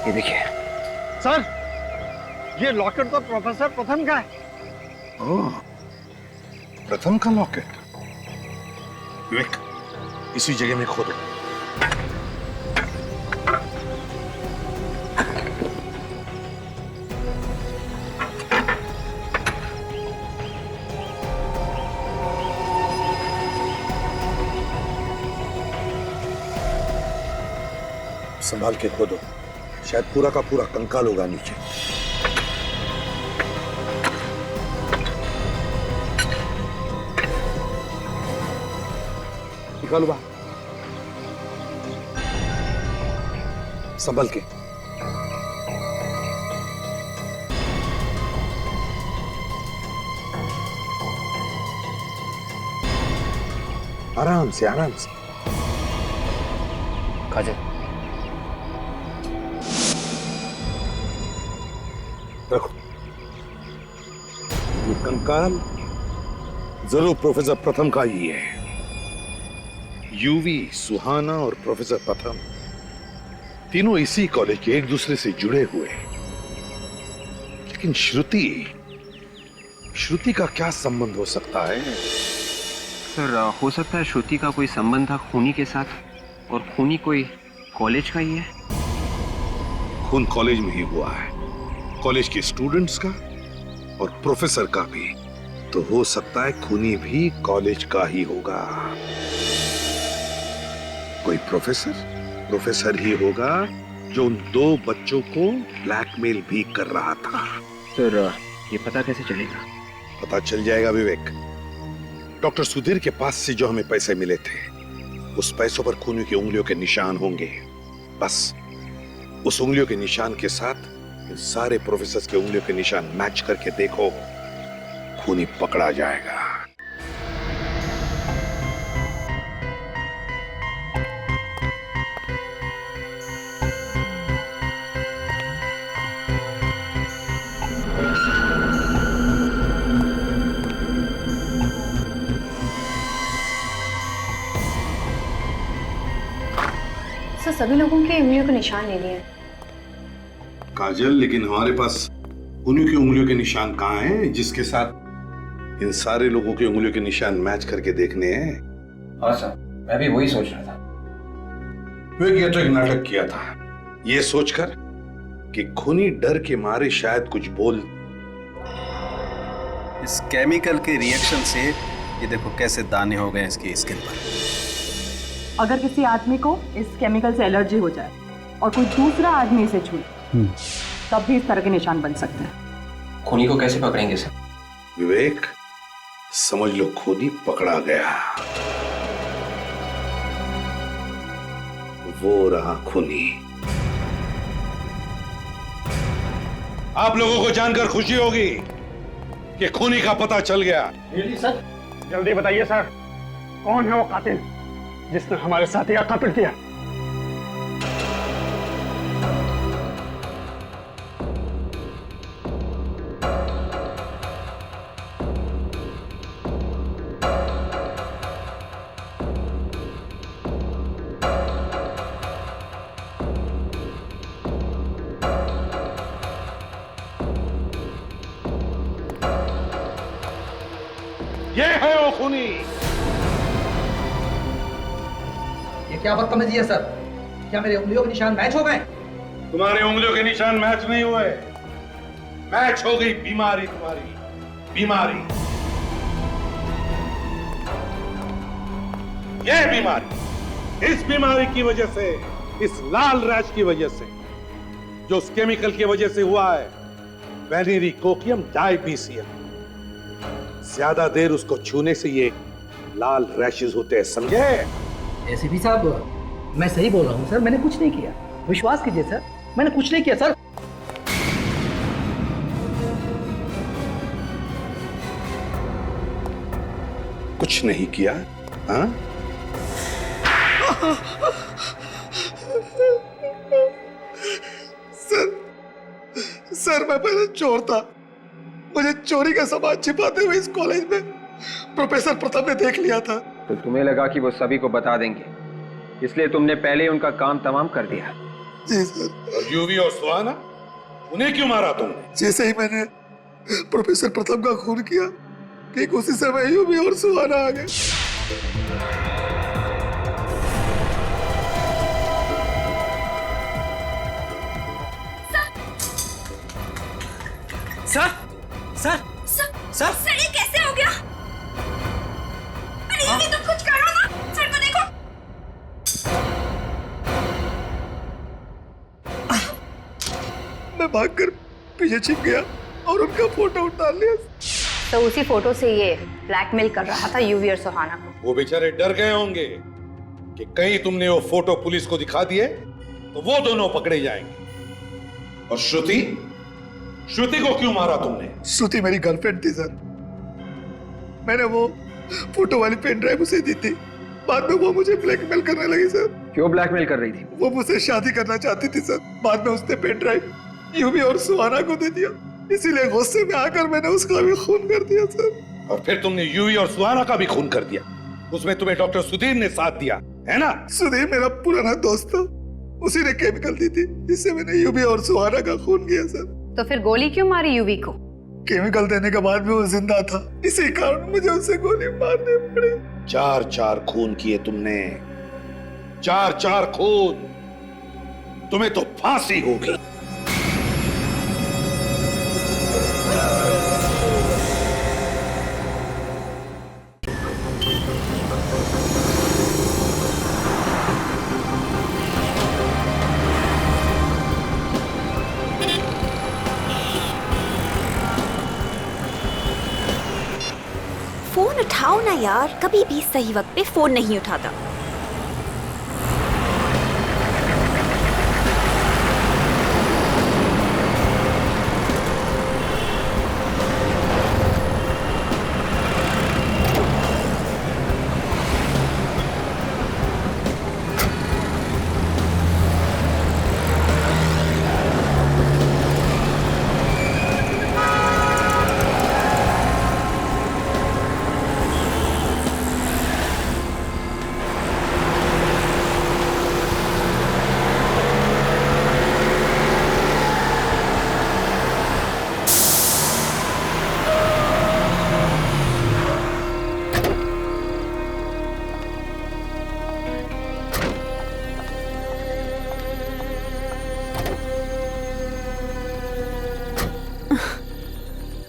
ये देखिए सर, ये लॉकेट तो प्रोफेसर प्रथम का है। ओह, प्रथम का लॉकेट। विवेक, इसी जगह में खोदो। संभाल के खोदो, शायद पूरा का पूरा कंकाल होगा नीचे। निकालो बाहर, संभल के। आराम से, आराम से। काजल, रखो। कंकाल जरूर प्रोफेसर प्रथम का ही है। यूवी, सुहाना और प्रोफेसर प्रथम तीनों इसी कॉलेज के एक दूसरे से जुड़े हुए। लेकिन श्रुति का क्या संबंध हो सकता है? सर, हो सकता है श्रुति का कोई संबंध था खूनी के साथ, और खूनी कोई कॉलेज का ही है। खून कॉलेज में ही हुआ है, कॉलेज के स्टूडेंट्स का और प्रोफेसर का भी। तो हो सकता है खूनी भी कॉलेज का ही होगा। कोई प्रोफेसर ही होगा जो उन दो बच्चों को ब्लैकमेल भी कर रहा था। सर, ये पता कैसे चलेगा? पता चल जाएगा विवेक। डॉक्टर सुधीर के पास से जो हमें पैसे मिले थे, उस पैसों पर खूनी की उंगलियों के निशान होंगे। बस उस उंगलियों के निशान के साथ इन सारे प्रोफेसर्स के उंगलियों के निशान मैच करके देखो, खूनी पकड़ा जाएगा। सर, सभी लोगों के उंगलियों के निशान ले लिए। काजल, लेकिन हमारे पास खूनी की उंगलियों के निशान कहाँ हैं, जिसके साथ इन सारे लोगों की उंगलियों के निशान मैच करके देखने हैं? हाँ सर, मैं भी वही सोच रहा था। ये तो एक नाटक किया था, ये सोचकर कि खूनी डर के मारे शायद कुछ बोल। इस केमिकल के रिएक्शन से ये देखो कैसे दाने हो गए इसकी स्किन पर। अगर किसी आदमी को इस केमिकल से एलर्जी हो जाए और कोई दूसरा आदमी इसे छूए, तब भी इस तरह के निशान बन सकते हैं। खूनी को कैसे पकड़ेंगे सर? विवेक, समझ लो खूनी पकड़ा गया। वो रहा खूनी। आप लोगों को जानकर खुशी होगी कि खूनी का पता चल गया। सर, जल्दी बताइए सर, कौन है वो कातिल जिसने हमारे साथी का कत्ल किया? ये है वो खूनी। ये क्या बदतमीजी है सर? क्या मेरे उंगलियों के निशान मैच हो गए? तुम्हारे उंगलियों के निशान मैच नहीं हुए, मैच हो गई बीमारी, तुम्हारी बीमारी। ये बीमारी, इस बीमारी की वजह से, इस लाल रैश की वजह से, जो उस केमिकल की वजह से हुआ है, वेनेरिकोकियम डायबीसियम। ज्यादा देर उसको छूने से ये लाल रैशेस होते हैं, समझे? एसीपी साहब, मैं सही बोल रहा हूँ सर, मैंने कुछ नहीं किया। विश्वास कीजिए सर, मैंने कुछ नहीं किया सर। कुछ नहीं किया? हाँ? सर, मैं पहले चोर था। मुझे चोरी का सामान छिपाते हुए इस कॉलेज में प्रोफेसर प्रथम ने देख लिया था। तो तुम्हें लगा कि वो सभी को बता देंगे, इसलिए तुमने पहले ही उनका काम तमाम कर दिया। जी सर। और यूवी और सुहाना, उन्हें क्यों मारा तुमने? जैसे ही मैंने प्रोफेसर प्रथम का खून किया, ठीक उसी समय यूवी और सुहाना आ गए। सर, सर, ये कैसे हो गया? अरे ये तुम कुछ करो ना, सर को देखो। मैं भागकर पीछे छिप गया और उनका फोटो उतार लिया। तो उसी फोटो से ये ब्लैकमेल कर रहा था यूवी और सुहाना को। वो बेचारे डर गए होंगे कि कहीं तुमने वो फोटो पुलिस को दिखा दिए तो वो दोनों पकड़े जाएंगे। और श्रुति को क्यों मारा तुमने? श्रुति मेरी गर्लफ्रेंड थी सर। मैंने वो फोटो वाली पेन ड्राइव उसे दी थी। बाद में वो मुझे ब्लैकमेल करने लगी सर। क्यों ब्लैकमेल कर रही थी? वो मुझसे शादी करना चाहती थी सर। बाद में उसने पेन ड्राइव यूवी और सुहाना को दे दिया। इसीलिए गुस्से में आकर मैंने उसका भी खून कर दिया सर। और फिर तुमने यूवी और सुहाना का भी खून कर दिया। उसमें तुम्हें डॉक्टर सुधीर ने साथ दिया है ना? सुधीर मेरा पुराना दोस्त था, उसी ने केमिकल दी थी, इससे मैंने यूवी और सुहाना का खून किया सर। तो फिर गोली क्यों मारी यूवी को? केमिकल देने के बाद भी वो जिंदा था, इसी कारण मुझे उसे गोली मारनी पड़ी। 4-4 खून किए तुमने, 4-4 खून। तुम्हें तो फांसी होगी। फोन उठाओ ना यार, कभी भी सही वक्त पे फोन नहीं उठाता।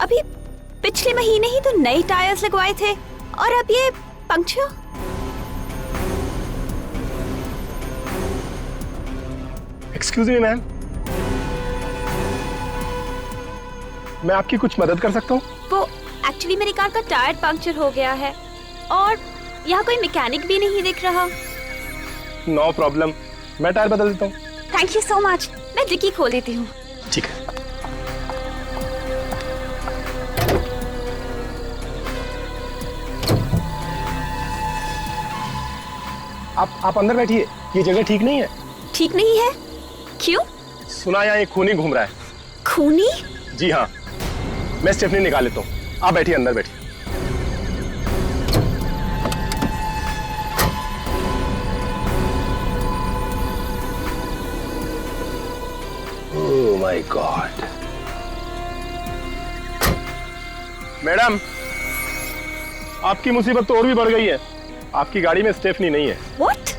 अभी पिछले महीने ही तो नए टायर्स लगवाए थे और अब ये पंक्चर। एक्सक्यूज मी मैम, मैं आपकी कुछ मदद कर सकता हूँ? वो एक्चुअली मेरी कार का टायर पंक्चर हो गया है और यहाँ कोई मैकेनिक भी नहीं दिख रहा। नो प्रॉब्लम, मैं टायर बदल देता हूँ। थैंक यू सो मच, मैं डिक्की खोल देती हूँ। ठीक है। आप अंदर बैठिए, ये जगह ठीक नहीं है। ठीक नहीं है? क्यों? सुना यहाँ एक खूनी घूम रहा है। खूनी? जी हाँ, मैं स्टेफनी निकाल लेता हूँ, आप बैठिए, अंदर बैठिए। ओह माय गॉड। मैडम, आपकी मुसीबत तो और भी बढ़ गई है, आपकी गाड़ी में स्टेफनी नहीं है। What?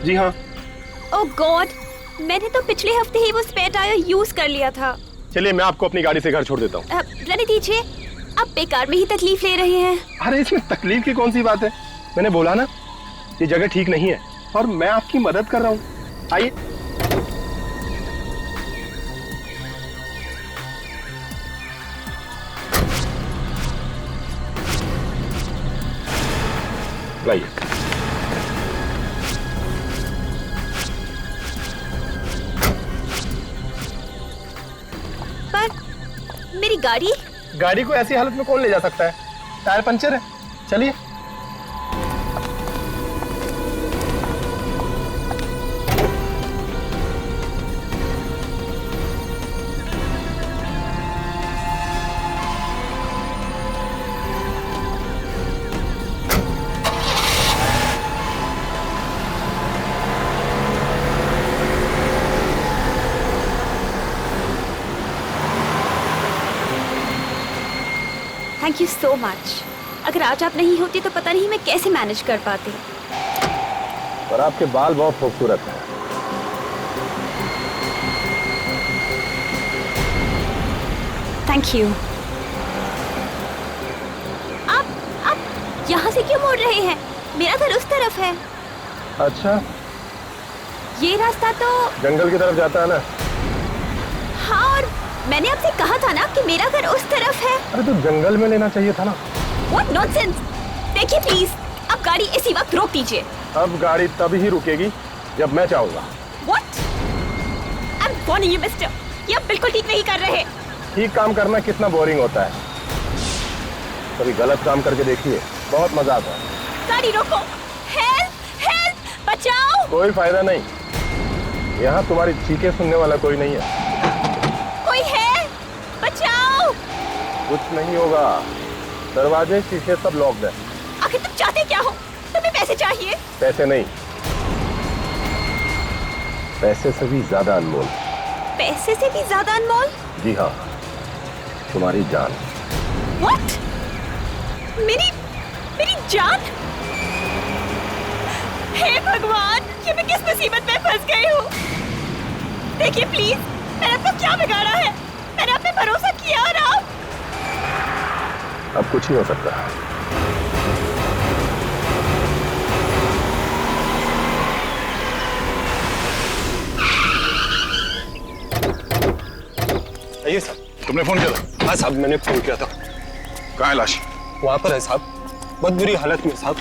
जी हाँ। ओह गॉड, मैंने तो पिछले हफ्ते ही वो स्पेयर टायर यूज कर लिया था। चलिए मैं आपको अपनी गाड़ी से घर छोड़ देता हूँ। रहने दीजिए, आप बेकार में ही तकलीफ ले रहे हैं। अरे इसमें तकलीफ की कौन सी बात है, मैंने बोला ना ये जगह ठीक नहीं है और मैं आपकी मदद कर रहा हूँ। आइए। लाइए। पर मेरी गाड़ी? गाड़ी को ऐसी हालत में कौन ले जा सकता है, टायर पंचर है। चलिए। Thank you so much. अगर आज आप नहीं होती तो पता नहीं मैं कैसे मैनेज कर पाती। पर आपके बाल बहुत खूबसूरत हैं। Thank you. आप यहाँ से क्यों मुड़ रहे हैं? मेरा घर उस तरफ है। अच्छा, ये रास्ता तो जंगल की तरफ जाता है ना? हाँ, और मैंने आपसे कहा था ना कि मेरा घर उस तरफ है। अरे तो जंगल में लेना चाहिए था ना। What nonsense! देखिए प्लीज, अब गाड़ी इसी वक्त रोक दीजिए। अब गाड़ी तभी ही रुकेगी जब मैं चाहूंगा। What? I'm warning you, mister. ये आप बिल्कुल ठीक नहीं कर रहे। ठीक काम करना कितना बोरिंग होता है, कभी गलत काम करके देखिए, बहुत मजा आता है। गाड़ी रोको। हेल्प! हेल्प! बचाओ! कोई फायदा नहीं, यहाँ तुम्हारी चीखें सुनने वाला कोई नहीं है। कोई है? बचाओ! कुछ नहीं होगा, दरवाजे शीशे सब लॉक्ड है। आखिर तुम चाहते क्या हो? तुम्हें पैसे चाहिए? पैसे नहीं, पैसे से भी ज्यादा अनमोल। पैसे से भी ज्यादा अनमोल? जी हाँ, तुम्हारी जान। What? मेरी जान? हे भगवान, ये मैं किस मुसीबत में फंस गई हूँ? देखिए प्लीज, मैंने आपको क्या बिगाड़ा है? मैंने आप पे भरोसा किया और आप? अब कुछ नहीं हो सकता। आइए साहब। तुमने फोन किया था? हाँ साहब, मैंने फोन किया था। कहाँ है लाश? वहां पर है साहब, बहुत बुरी हालत में साहब।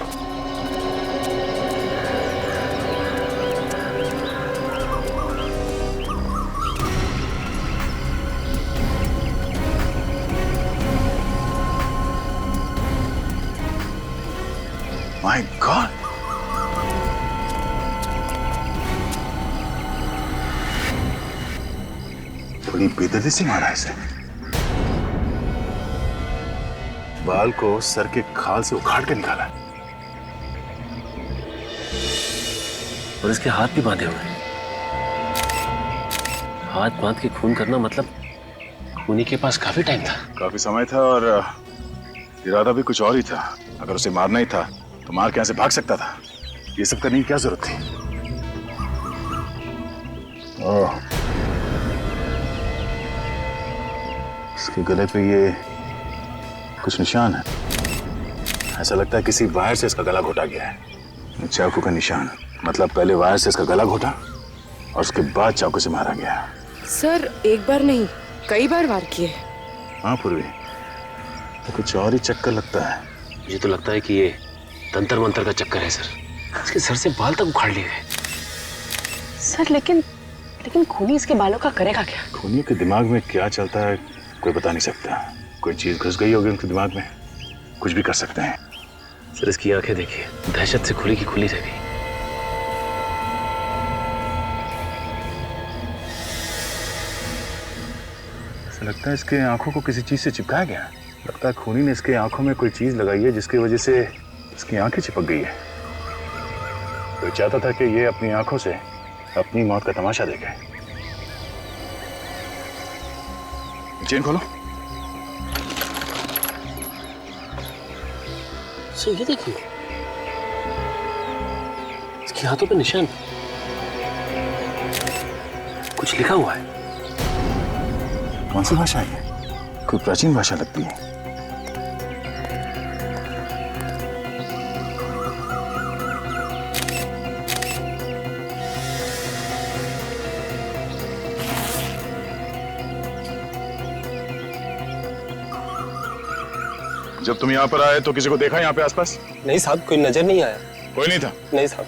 माय गॉड, बड़ी बेदर्दी से मारा है इसे। बाल को सर के खाल से उखाड़ के निकाला और इसके हाथ भी बांधे हुए। हाथ बांध के खून करना मतलब खूनी के पास काफी टाइम था। काफी समय था और इरादा भी कुछ और ही था। अगर उसे मारना ही था तो मार के यहाँ से भाग सकता था। ये सब करने की क्या जरूरत थी? ओह, इसके गले पे ये कुछ निशान है। ऐसा लगता है किसी वायर से इसका गला घोटा गया है। चाकू का निशान, मतलब पहले वायर से इसका गला घोटा और उसके बाद चाकू से मारा गया। सर, एक बार नहीं, कई बार वार किए। हाँ पूर्वी, तो कुछ और ही चक्कर लगता है। मुझे तो लगता है कि ये तंत्र मंत्र का चक्कर है सर। इसके सर से बाल तक उखाड़ लिए गए। सर लेकिन खूनी इसके बालों का करेगा क्या? खूनियों के दिमाग में क्या चलता है कोई बता नहीं सकता। कोई चीज घुस गई होगी उनके दिमाग में, कुछ भी कर सकते हैं। सर इसकी आंखें देखिए, दहशत से खुली की खुली रह गई। ऐसा लगता है इसके आंखों को किसी चीज से चिपकाया गया। लगता है खूनी ने इसके आंखों में कोई चीज लगाई है जिसकी वजह से इसकी आंखें चिपक गई है। तो चाहता था कि ये अपनी आंखों से अपनी मौत का तमाशा देखे। चेन खोलो। सर ये देखिए, इसके हाथों पे निशान, कुछ लिखा हुआ है। कौन सी भाषा है? कोई प्राचीन भाषा लगती है। जब तुम यहाँ पर आए तो किसी को देखा यहाँ पे आसपास? नहीं साहब, कोई नजर नहीं आया। कोई नहीं था? नहीं साहब।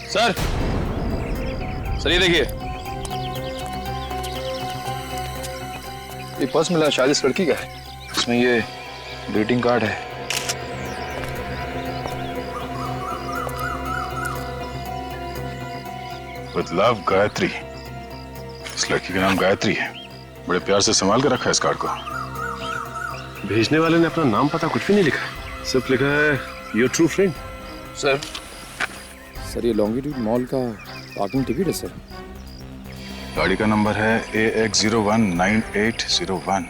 सर ये देखिए, ये पर्स मिला, शायद इस लड़की का है। इसमें ये ग्रीटिंग कार्ड है। With love Gayatri. इस लड़की का नाम गायत्री है। बड़े प्यार से संभाल कर रखा है इस कार्ड को। भेजने वाले ने अपना नाम पता कुछ भी नहीं लिखा है, सिर्फ लिखा है योर ट्रू फ्रेंड। सर ये लॉन्गिट्यूड मॉल का पार्किंग टिकट है सर। गाड़ी का नंबर है AX019801।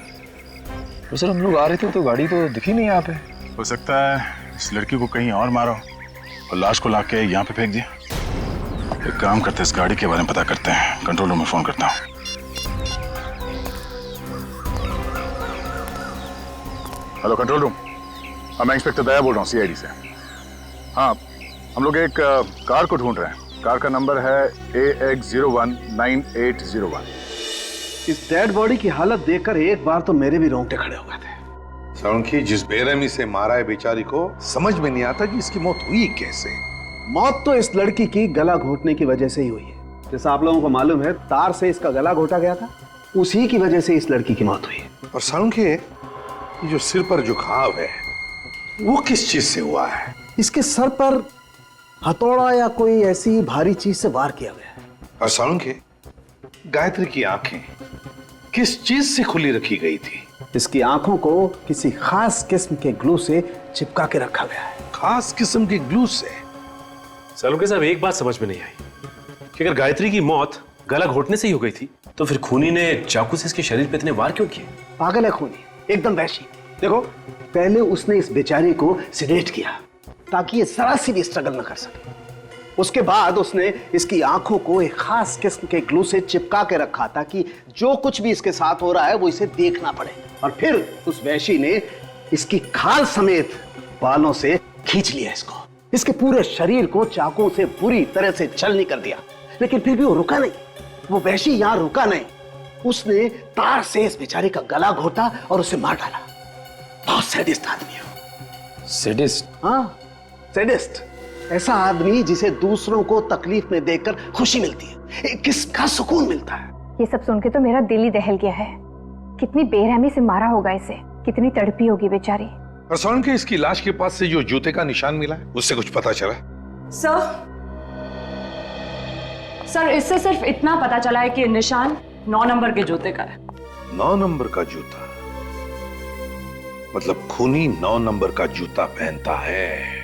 तो सर हम लोग आ रहे थे तो गाड़ी तो दिखी नहीं यहाँ पे। हो सकता है इस लड़की को कहीं और मारो और लाश को लाके यहाँ पे फेंक दिया। एक काम करते हैं, इस गाड़ी के बारे में पता करते हैं। कंट्रोल रूम में फोन करता हूँ। हेलो कंट्रोल रूम, मैं इंस्पेक्टर दया बोल रहा हूँ CID से। हाँ, हम लोग एक कार को ढूंढ रहे हैं। कार का नंबर है AX019801। इस डेड बॉडी की हालत देखकर एक बार तो मेरे भी रोंगटे खड़े हो गए थे। सालुंखी, जिस बेरहमी से मारा है बेचारी को, समझ में नहीं आता कि इसकी मौत हुई कैसे। मौत तो इस लड़की की गला घोटने की वजह से ही हुई है। जैसा आप लोगों को मालूम है, तार से इसका गला घोटा गया था, उसी की वजह से इस लड़की की मौत हुई है। और सालुंखी, ये जो सिर पर जो घाव है वो किस चीज से हुआ है? इसके सर पर हथौड़ा या कोई ऐसी भारी चीज से वार किया गया है। और सालुंखी, गायत्री की आंखें किस चीज से खुली रखी गई थी? इसकी आंखों को किसी खास किस्म के ग्लू से चिपका के रखा गया है। खास किस्म के ग्लू से? सालुंके साहब, एक बात समझ में नहीं आई कि अगर गायत्री की मौत गला घोटने से ही हो गई थी तो फिर खूनी ने चाकू से इसके शरीर पे इतने वार क्यों किए? पागल है खूनी, एकदम वैशी। देखो, पहले उसने इस बेचारी को सिडेट किया ताकि ये जरा सी भी स्ट्रगल न कर सके। उसके बाद उसने इसकी आंखों को एक खास किस्म के ग्लू से चिपका के रखा ताकि जो कुछ भी इसके साथ हो रहा है वो इसे देखना पड़े। और फिर उस वैशी ने इसकी खाल समेत बालों से खींच लिया इसको, इसके पूरे शरीर को चाकू से बुरी तरह से छलनी कर दिया। लेकिन फिर भी वो रुका नहीं, वो वैशी यहां रुका नहीं, उसने तार से इस बेचारे का गला घोटा और उसे मार डाला। बहुत सैडिस्ट आदमी है। सैडिस्ट? हाँ, सैडिस्ट। ऐसा आदमी जिसे दूसरों को तकलीफ में देखकर खुशी मिलती है, किसका सुकून मिलता है। ये सब सुन के तो मेरा दिल ही दहल गया है। कितनी बेरहमी से मारा होगा इसे, कितनी तड़पी होगी बेचारी। और सोलंकी, इसकी लाश के पास से जो जूते का निशान मिला है उससे कुछ पता चला? सर, इससे सिर्फ इतना पता चला है कि निशान 9 नंबर के जूते का है। 9 नंबर का जूता? मतलब खूनी 9 नंबर का जूता पहनता है।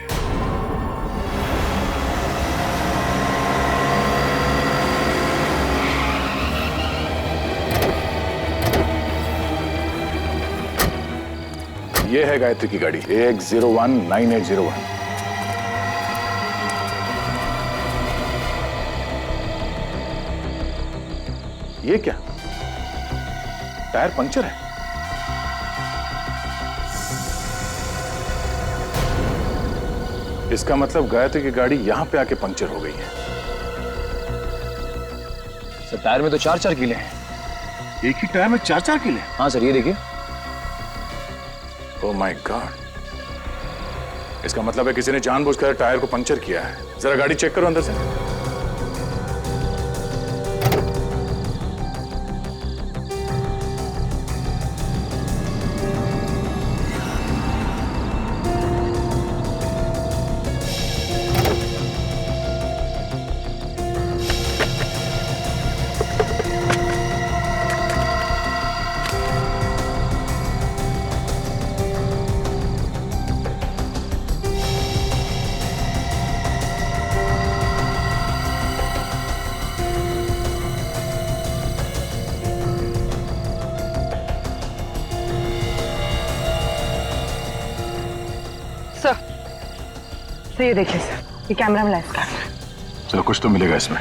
ये है गायत्री की गाड़ी 1019801। ये क्या, टायर पंक्चर है? इसका मतलब गायत्री की गाड़ी यहां पे आके पंक्चर हो गई है। सर, टायर में तो 4-4 कीले हैं। एक ही टायर में 4-4 कीले? हाँ सर, ये देखिए। ओह माय गॉड, इसका मतलब है किसी ने जानबूझकर टायर को पंक्चर किया है। जरा गाड़ी चेक करो अंदर से। सर, ये देखिए सर, ये कैमरा मिला इसका। चलो, कुछ तो मिलेगा इसमें।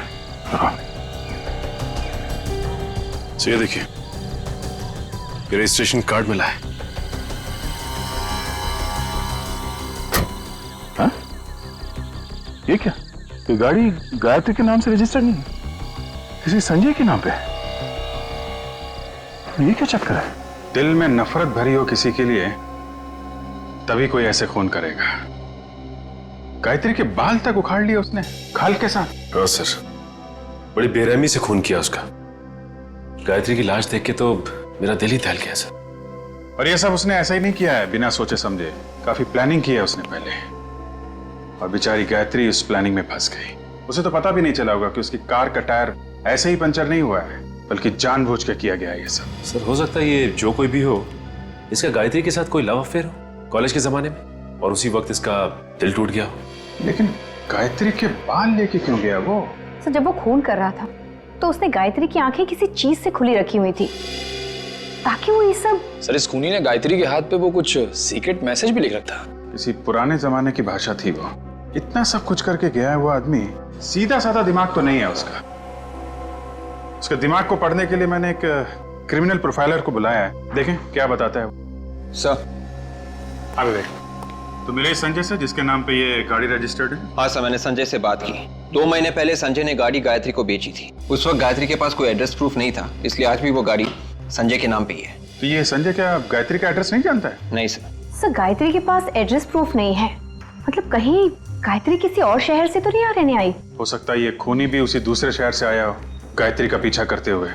ये देखिए, ये रजिस्ट्रेशन कार्ड मिला है। हाँ? ये क्या, ये गाड़ी गायत्री के नाम से रजिस्टर्ड नहीं है, किसी संजय के नाम पे है। ये क्या चक्कर है? दिल में नफरत भरी हो किसी के लिए तभी कोई ऐसे खून करेगा। गायत्री के बाल तक उखाड़ लिए उसने, खाल के साथ। हाँ सर, बड़ी बेरहमी से खून किया उसका। गायत्री की लाश देख के तो मेरा दिल ही दहल गया सर। और ये सब उसने ऐसा ही नहीं किया है बिना सोचे समझे, काफी प्लानिंग की है उसने पहले। और बेचारी गायत्री उस प्लानिंग में फंस गई। उसे तो पता भी नहीं चला होगा कि उसकी कार का टायर ऐसे ही पंचर नहीं हुआ है, बल्कि जानबूझ के किया गया है ये सब। सर, हो सकता है ये जो कोई भी हो, इसका गायत्री के साथ कोई लव अफेयर हो कॉलेज के जमाने में, और उसी वक्त इसका दिल टूट गया हो। लेकिन गायत्री के बाल लेके क्यों गया वो? सर, जब वो खून कर रहा था तो उसने गायत्री की आंखें किसी चीज से खुली रखी हुई थी ताकि वो ये सब। सर, इस खूनी ने गायत्री के हाथ पे वो कुछ सीक्रेट मैसेज भी लिख रखा था। किसी पुराने जमाने की भाषा थी वो। इतना सब कुछ करके गया है वो आदमी, सीधा साधा दिमाग तो नहीं है उसका। उसके दिमाग को पढ़ने के लिए मैंने एक क्रिमिनल प्रोफाइलर को बुलाया है, देखें क्या बताता है वो। सर, अबे देख, तो मिले संजय से जिसके नाम पे ये गाड़ी रजिस्टर्ड है? हाँ सर, मैंने संजय से बात की। 2 महीने पहले संजय ने गाड़ी गायत्री को बेची थी। उस वक्त गायत्री के पास कोई एड्रेस प्रूफ नहीं था, इसलिए आज भी वो गाड़ी संजय के नाम पे ही है। तो ये संजय क्या गायत्री का एड्रेस नहीं जानता है? नहीं सर। सर, गायत्री के पास एड्रेस प्रूफ नहीं है, मतलब कहीं गायत्री किसी और शहर से तो नहीं आ रहने आई? हो सकता है ये खूनी भी उसी दूसरे शहर से आया हो, गायत्री का पीछा करते हुए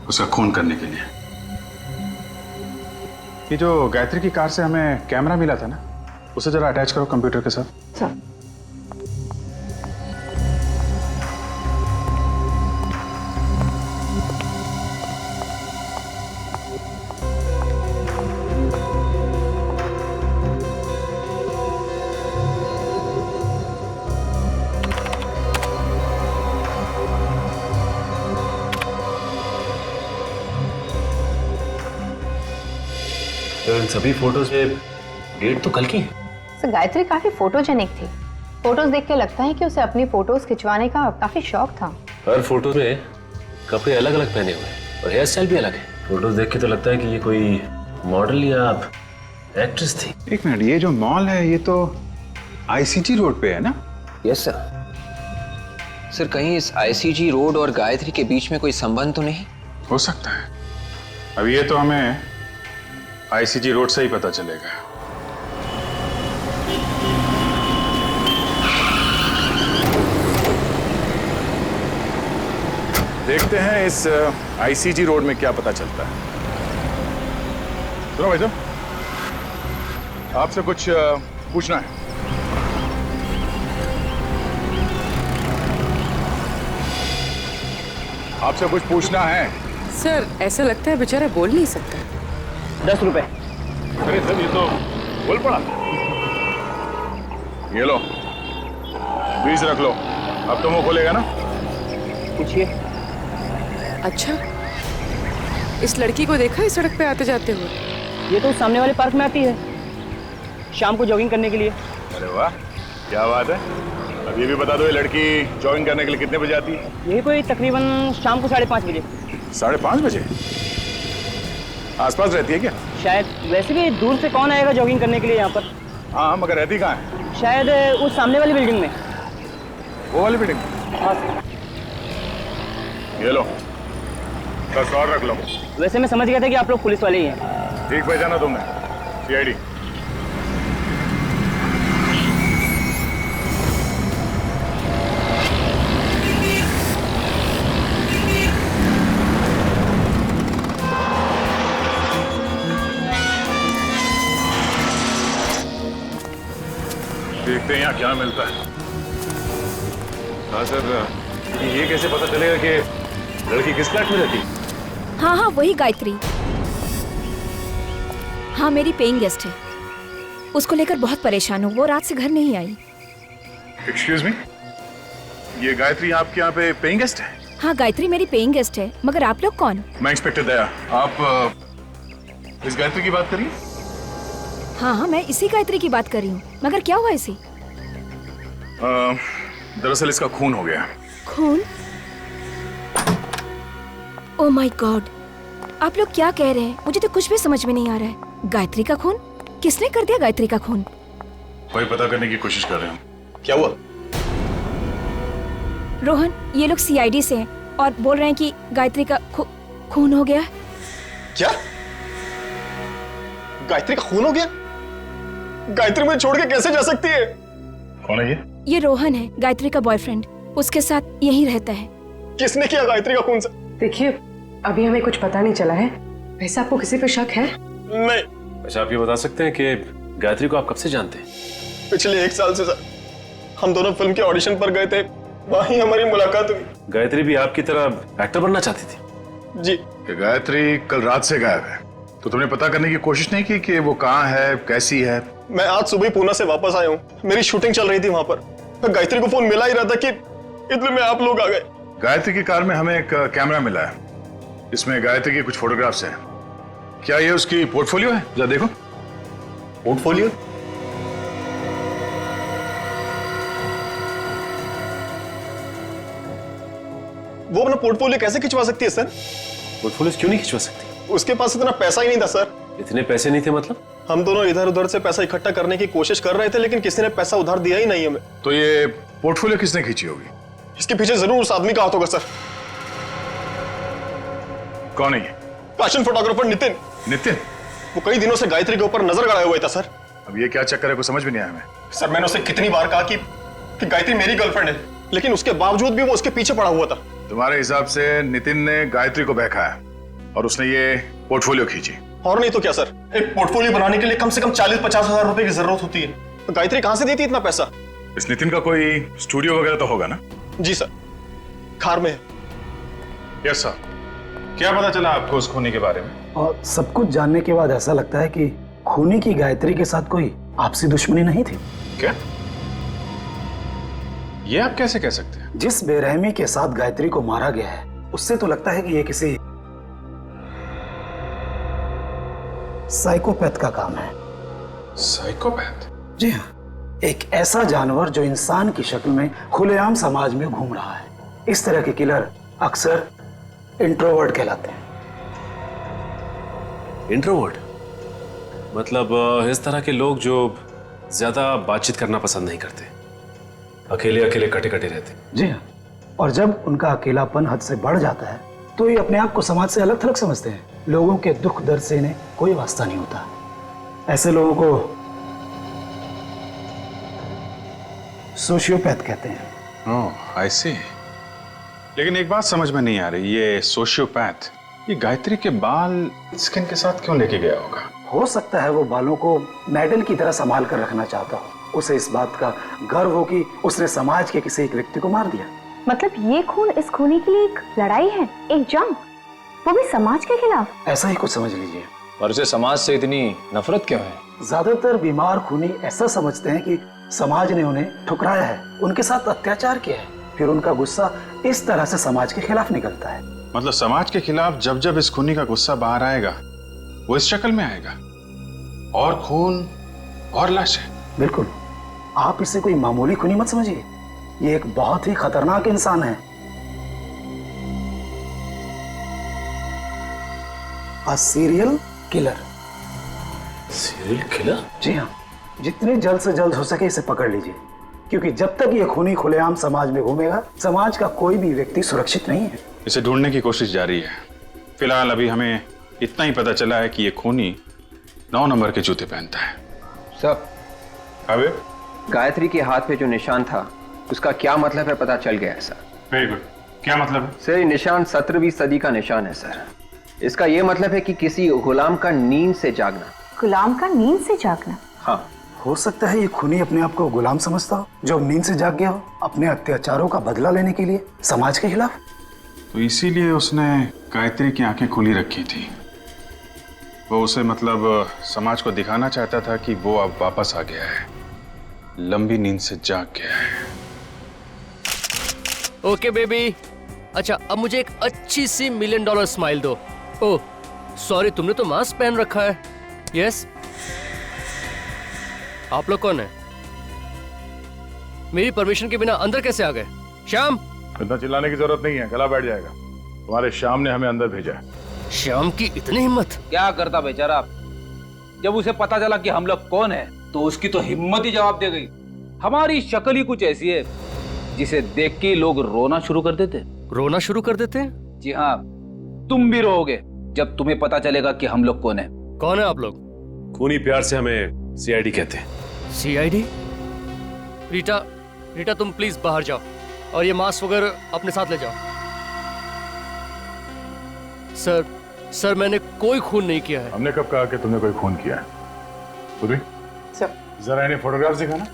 उसका खून करने के लिए। ये जो गायत्री की कार से हमें कैमरा मिला था ना, उसे जरा अटैच करो कंप्यूटर के साथ। सर। तो इन सभी फोटोज में डेट तो कल की है। सर गायत्री काफी फोटोजेनिक थी। फोटोज देख के लगता है कि उसे अपनी फोटोज खिंचवाने का काफी शौक था। हर फोटो में कपड़े अलग अलग पहने हुए हैं और हेयर स्टाइल भी अलग है। फोटोज देख के तो लगता है कि ये कोई मॉडल या एक्ट्रेस थी। एक मिनट, ये जो मॉल है ये तो आईसीजी रोड पे है ना? Yes sir. सर कहीं इस आईसीजी रोड और गायत्री के बीच में कोई संबंध तो नहीं? हो सकता है। अब ये तो हमें आईसीजी रोड से ही पता चलेगा। देखते हैं इस आईसीजी रोड में क्या पता चलता है। सुनो भाई साहब, आपसे कुछ पूछना है। आपसे कुछ पूछना है। सर ऐसा लगता है बेचारा बोल नहीं सकता। 10 रुपए। अरे सर ये तो बोल पड़ा। ये लो 20 रख लो। अब तो मुंह खोलेगा ना? पूछिए। अच्छा, इस लड़की को देखा है सड़क पे आते जाते हुए? ये तो सामने वाले पार्क में आती है शाम को जॉगिंग करने के लिए। अरे वाह, क्या बात है। अब ये भी बता दो, ये लड़की जॉगिंग करने के लिए कितने बजे आती है? यही कोई तकरीबन शाम को 5:30 बजे। 5:30 बजे? आसपास रहती है क्या? शायद। वैसे भी दूर से कौन आएगा जॉगिंग करने के लिए यहाँ पर? हाँ, मगर रहती कहाँ है? शायद उस सामने वाली बिल्डिंग में। वो वाली बिल्डिंग? हाँ। ये लो 10 और रख लो। वैसे मैं समझ गया था कि आप लोग पुलिस वाले ही हैं। ठीक पहचाना तुमने, सीआईडी। देखते हैं यहाँ क्या मिलता है। हाँ सर, ये कैसे पता चलेगा कि लड़की किस फ्लैट में रहती? हाँ हाँ वही गायत्री। हाँ मेरी पेइंग गेस्ट है। उसको लेकर बहुत परेशान हूँ, वो रात से घर नहीं आई। एक्सक्यूज मी, ये गायत्री आपके यहाँ पे पेइंग गेस्ट है? हाँ गायत्री मेरी पेइंग गेस्ट है, मगर आप लोग कौन? मैं इंस्पेक्टर दया। आप इस गायत्री की बात करिए। हाँ हाँ मैं इसी गायत्री की बात कर रही हूँ, मगर क्या हुआ इसे? दरअसल इसका खून हो गया। खून? ओह माय गॉड, आप लोग क्या कह रहे हैं? मुझे तो कुछ भी समझ में नहीं आ रहा है। गायत्री का खून? किसने कर दिया गायत्री का खून? वही पता करने की कोशिश कर रहे हैं। क्या हुआ? रोहन, ये लोग सीआईडी से हैं और बोल रहे हैं कि गायत्री का खून हो गया। क्या? गायत्री का खून हो गया? गायत्री मुझे छोड़ के कैसे जा सकती है? कौन है ये? ये रोहन है, गायत्री का बॉयफ्रेंड। उसके साथ यहीं रहता है। किसने किया गायत्री का खून? देखिए अभी हमें कुछ पता नहीं चला है। वैसे आपको किसी पे शक है? नहीं। अच्छा आप ये बता सकते हैं कि गायत्री को आप कब से जानते हैं? पिछले 1 साल से सर। हम दोनों फिल्म के ऑडिशन पर गए थे, वहीं हमारी मुलाकात हुई। गायत्री भी आपकी तरह एक्टर बनना चाहती थी? जी। गायत्री कल रात से गायब है, तो तुमने पता करने की कोशिश नहीं की कि वो कहाँ है, कैसी है? मैं आज सुबह पूना से वापस आया हूँ, मेरी शूटिंग चल रही थी वहां पर। गायत्री को फोन मिला ही रहा था कि इतने में आप लोग आ गए। गायत्री की कार में हमें एक कैमरा मिला है, इसमें गायत्री की कुछ फोटोग्राफ्स हैं। क्या ये उसकी पोर्टफोलियो है? जरा देखो। पोर्टफोलियो? वो अपना पोर्टफोलियो कैसे खिंचवा सकती है सर? पोर्टफोलियो क्यों नहीं खिंचवा सकती? उसके पास इतना पैसा ही नहीं था सर। इतने पैसे नहीं थे मतलब? हम दोनों इधर उधर से पैसा इकट्ठा करने की कोशिश कर रहे थे, लेकिन किसी ने पैसा उधार दिया ही नहीं हमें। तो ये पोर्टफोलियो किसने खींची होगी? इसके पीछे जरूर उस आदमी का हाथ होगा सर। कौन है ये? Fashion photographer Nitin. नितिन? वो कई दिनों से गायत्री के ऊपर नजर गड़ाया हुआ था सर। अब ये क्या चक्कर है, कुछ समझ में नहीं आया हमें। सर मैंने उसे कितनी बार कहा कि गायत्री मेरी गर्लफ्रेंड है, लेकिन उसके बावजूद भी वो उसके पीछे पड़ा हुआ था। तुम्हारे हिसाब से नितिन ने गायत्री को बहकाया और उसने ये पोर्टफोलियो खींची? और नहीं तो क्या सर, एक पोर्टफोलियो बनाने के लिए कम से कम 40-50 हजार रुपए की जरूरत होती है। तो गायत्री कहां से देती इतना पैसा? इस नितिन का कोई स्टूडियो वगैरह तो होगा ना? जी सर, खार में है। Yes sir. क्या पता चला आपको उस खूनी के बारे में? और सब कुछ जानने के बाद ऐसा लगता है कि खूनी की गायत्री के साथ कोई आपसी दुश्मनी नहीं थी। क्या? ये आप कैसे कह सकते हैं? जिस बेरहमी के साथ गायत्री को मारा गया है, उससे तो लगता है कि ये किसी साइकोपैथ का काम है। साइकोपैथ? जी हाँ, एक ऐसा जानवर जो इंसान की शक्ल में खुलेआम समाज में घूम रहा है। इस तरह के किलर अक्सर इंट्रोवर्ट कहलाते हैं। इंट्रोवर्ट मतलब इस तरह के लोग जो ज्यादा बातचीत करना पसंद नहीं करते, अकेले अकेले कटे कटे रहते। जी हाँ, और जब उनका अकेलापन हद से बढ़ जाता है तो ये अपने आप को समाज से अलग थलग समझते हैं। लोगों के दुख दर्द से इन्हें कोई वास्ता नहीं होता। ऐसे लोगों को सोशियोपैथ कहते हैं। ओह, आई सी। लेकिन एक बात समझ में नहीं आ रही, ये सोशियोपैथ ये गायत्री के बाल स्किन के साथ क्यों लेके गया होगा? हो सकता है वो बालों को मेडल की तरह संभाल कर रखना चाहता हो। उसे इस बात का गर्व हो कि उसने समाज के किसी एक व्यक्ति को मार दिया। मतलब ये खून इस खूनी के लिए एक लड़ाई है, एक जंग, वो भी समाज के खिलाफ। ऐसा ही कुछ समझ लीजिए। पर उसे समाज से इतनी नफरत क्यों है? ज्यादातर बीमार खूनी ऐसा समझते हैं कि समाज ने उन्हें ठुकराया है, उनके साथ अत्याचार किया है, फिर उनका गुस्सा इस तरह से समाज के खिलाफ निकलता है। मतलब समाज के खिलाफ जब जब इस खूनी का गुस्सा बाहर आएगा वो इस शक्ल में आएगा, और खून और लाशें। बिल्कुल, आप इसे कोई मामूली खूनी मत समझिए, ये एक बहुत ही खतरनाक इंसान है। A serial killer. Serial killer? जी हाँ, जितने जल्द से जल्द हो सके इसे पकड़ लीजिए, क्योंकि जब तक ये खूनी खुलेआम समाज में घूमेगा समाज का कोई भी व्यक्ति सुरक्षित नहीं है। इसे ढूंढने की कोशिश जारी है। फिलहाल अभी हमें इतना ही पता चला है कि ये खूनी 9 नंबर के जूते पहनता है। सर, अबे गायत्री के हाथ पे जो निशान था उसका क्या मतलब है पता चल गया है सर। Very good. क्या मतलब है? सर, ये निशान 17वीं सदी का निशान है सर। इसका ये मतलब है कि किसी गुलाम का नींद से जागना। गुलाम का नींद से जागना? हाँ, हो सकता है ये खूनी अपने आप को गुलाम समझता हो जो नींद से जाग गया हो अपने अत्याचारों का बदला लेने के लिए समाज के खिलाफ। तो इसीलिए उसने गायत्री की आंखें खुली रखी थी। वो उसे मतलब समाज को दिखाना चाहता था कि वो अब वापस आ गया है, लंबी नींद से जाग गया है। ओके बेबी, अच्छा अब मुझे एक अच्छी सी $1 मिलियन स्माइल दो। ओह सॉरी, तुमने तो मास्क पहन रखा है। यस, आप लोग कौन है? मेरी परमिशन के बिना अंदर कैसे आ गए? श्याम, इतना चिल्लाने की जरूरत नहीं है, गला बैठ जाएगा। तुम्हारे श्याम ने हमें अंदर भेजा है। श्याम की इतनी हिम्मत? क्या करता बेचारा, जब उसे पता चला कि हम लोग कौन है तो उसकी तो हिम्मत ही जवाब दे गई। हमारी शक्ल ही कुछ ऐसी है जिसे देख के लोग रोना शुरू कर देते। रोना शुरू कर देते हैं? जी हाँ, तुम भी रोओगे जब तुम्हें पता चलेगा कि हम लोग कौन है। कौन है आप लोग? खूनी प्यार से हमें सीआईडी कहते हैं। सीआईडी? रीटा, रीटा तुम प्लीज बाहर जाओ और ये मास्क वगैरह अपने साथ ले जाओ। सर, सर मैंने कोई खून नहीं किया है। हमने कब कहा कि तुमने कोई खून किया है? पूरी सर, जरा इन्हें फोटोग्राफ दिखाना।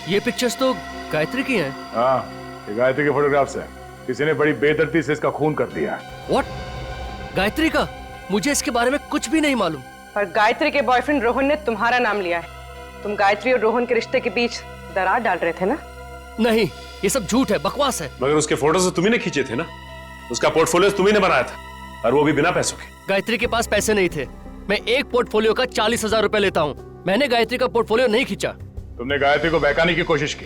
ये पिक्चर्स तो गायत्री की हैं। हाँ, ये गायत्री के फोटोग्राफ्स हैं। किसी ने बड़ी बेदर्दी से इसका खून कर दिया। व्हाट? गायत्री का? मुझे इसके बारे में कुछ भी नहीं मालूम। पर गायत्री के बॉयफ्रेंड रोहन ने तुम्हारा नाम लिया है। तुम गायत्री और रोहन के रिश्ते के बीच दरार डाल रहे थे ना? नहीं, ये सब झूठ है, बकवास है। मगर उसके फोटोज तो तुम्ही ने खींचे थे ना, उसका पोर्टफोलियो तुम्ही ने बनाया था, और वो भी बिना पैसों के। गायत्री के पास पैसे नहीं थे। मैं एक पोर्टफोलियो का 40,000 रुपए लेता हूँ। मैंने गायत्री का पोर्टफोलियो नहीं खींचा। तुमने गायत्री को बहकाने की कोशिश की?